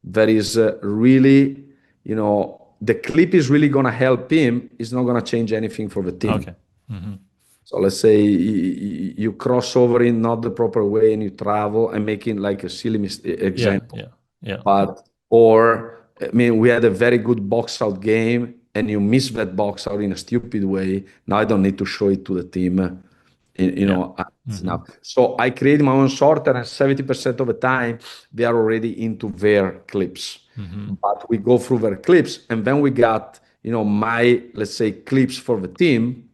that is really, the clip is really going to help him. It's not going to change anything for the team. okay. Hmm. So let's say you cross over in not the proper way and you travel. I'm making like a silly Yeah, example. yeah, yeah. But or I mean, we had a very good box out game, and you miss that box out in a stupid way. Now I don't need to show it to the team. Yeah. It's Hmm. enough. So I create my own sorter, and 70% of the time they are already into their clips. Hmm. But we go through their clips, and then we got my, let's say, clips for the team,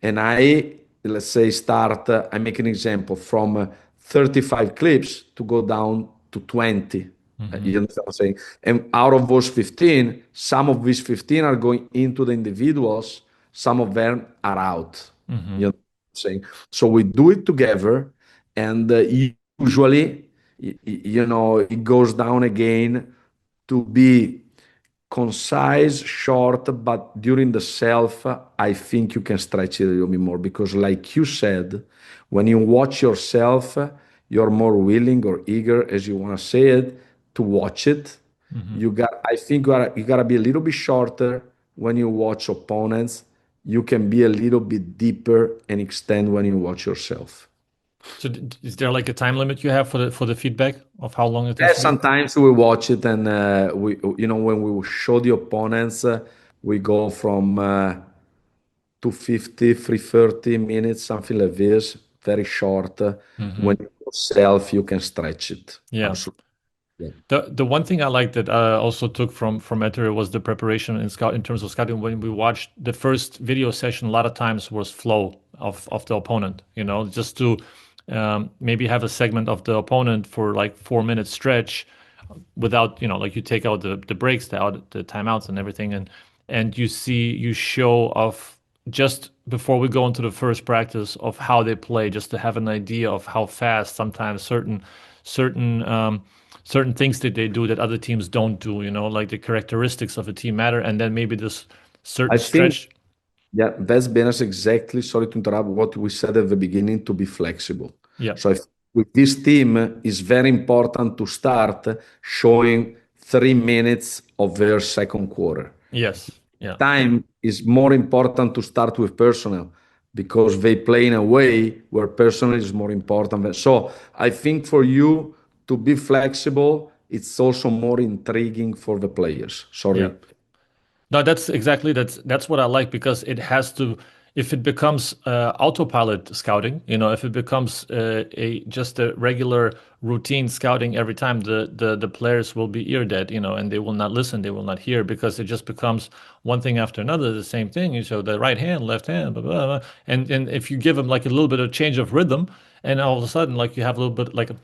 and I, let's say, start. I make an example from 35 clips to go down to 20. Hmm. You understand what I'm saying? And out of those 15, some of these 15 are going into the individuals, some of them are out. You know Hmm. what I'm saying? So we do it together, and usually, it goes down again to be concise, short, but during the self, I think you can stretch it a little bit more because, like you said, when you watch yourself, you're more willing or eager, as you want to say it, to watch it. Hmm. I think you gotta be a little bit shorter when you watch opponents. You can be a little bit deeper and extend when you watch yourself. So is there like a time limit you have for the feedback of how long it Yeah, has to be? sometimes we watch it and when we show the opponents, we go from 250, 330 minutes, something like this, very short. When Hmm. you yourself, you can stretch it. Yeah. Absolutely. Yeah. The one thing I liked that I also took from Ettore was the preparation in terms of scouting. When we watched the first video session, a lot of times was flow of the opponent. Just to maybe have a segment of the opponent for like 4 minute stretch without like you take out the breaks, the timeouts and everything, and you show of just before we go into the first practice of how they play, just to have an idea of how fast sometimes certain certain things that they do that other teams don't do, you know, like the characteristics of a team matter, and then maybe this certain I think, stretch. yeah, that's been us exactly, sorry to interrupt, what we said at the beginning, to be flexible. Yeah. So if with this team, it's very important to start showing 3 minutes of their second quarter. Yes. Yeah. Time is more important to start with personnel because they play in a way where personnel is more important. So I think for you to be flexible, it's also more intriguing for the players. Yeah. Sorry. No, that's what I like because it has to if it becomes autopilot scouting, you know, if it becomes a just a regular routine scouting every time, the players will be ear dead, you know, and they will not listen, they will not hear because it just becomes one thing after another, the same thing. You show the right hand, left hand, blah, blah, blah. And if you give them like a little bit of change of rhythm, and all of a sudden like you have a little bit like a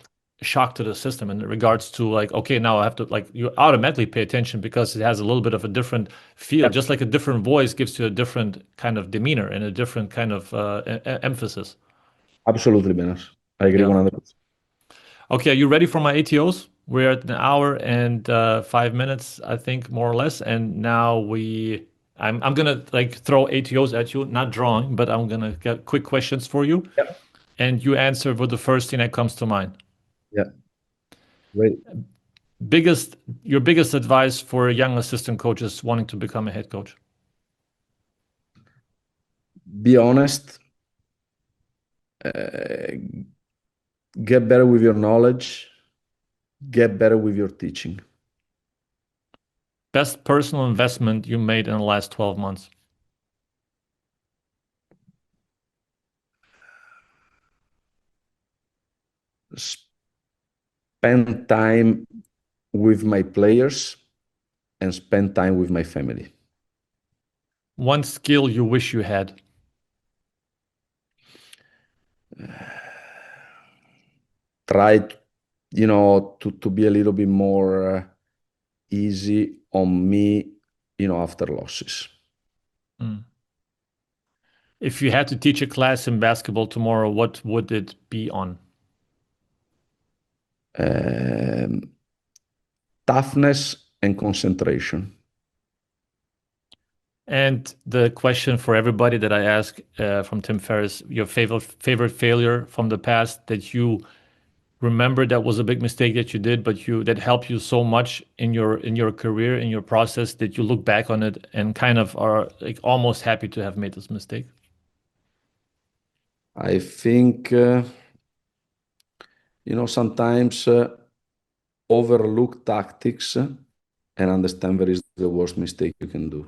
shock to the system in regards to like, okay, now I have to like you automatically pay attention because it has a little bit of a different feel, Yeah, just like a different voice gives you a different kind of demeanor and a different kind of emphasis. absolutely, Benas. I agree Yeah. 100%. Okay, are you ready for my ATOs? We're at an hour and 5 minutes, I think, more or less. And now I'm gonna like throw ATOs at you, not drawing, but I'm gonna get quick questions for you, Yeah, and you answer with the first thing that comes to mind. yeah, great. Biggest, your biggest advice for young assistant coaches wanting to become a head coach? Be honest, uh, get better with your knowledge, get better with your teaching. Best personal investment you made in the last 12 months? Spend time with my players and spend time with my family. One skill you wish you had? Try, to be a little bit more easy on me, after losses. Mm. If you had to teach a class in basketball tomorrow, what would it be on? Um, Toughness and concentration. And the question for everybody that I ask from Tim Ferriss, your favorite failure from the past that you remember that was a big mistake that you did, but you that helped you so much in your career, in your process that you look back on it and kind of are like almost happy to have made this mistake. I think, sometimes overlook tactics and understand that is the worst mistake you can do.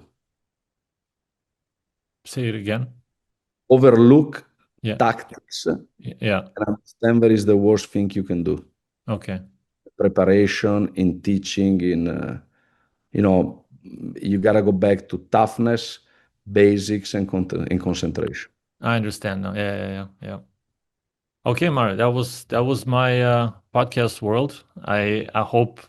Say it again. Overlook Yeah. tactics and Yeah. understand that is the worst thing you can do. Okay. Preparation, in teaching, you know, you gotta go back to toughness, basics, and concentration. I understand now. Yeah. Okay, Mario, that was my podcast world. I hope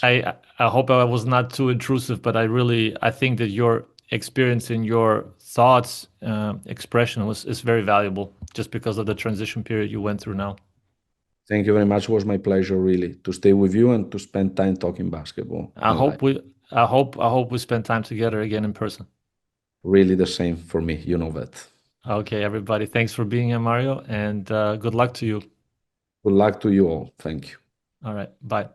I hope I was not too intrusive, but I think that your experience and your thoughts expression was is very valuable just because of the transition period you went through now. Thank you very much. It was my pleasure, really, to stay with you and to spend time talking basketball I and life. hope we I hope we spend time together again in person. Really the same for me. You know that. Okay, everybody, thanks for being here, Mario, and good luck to you. Good luck to you all. Thank you. All right, bye.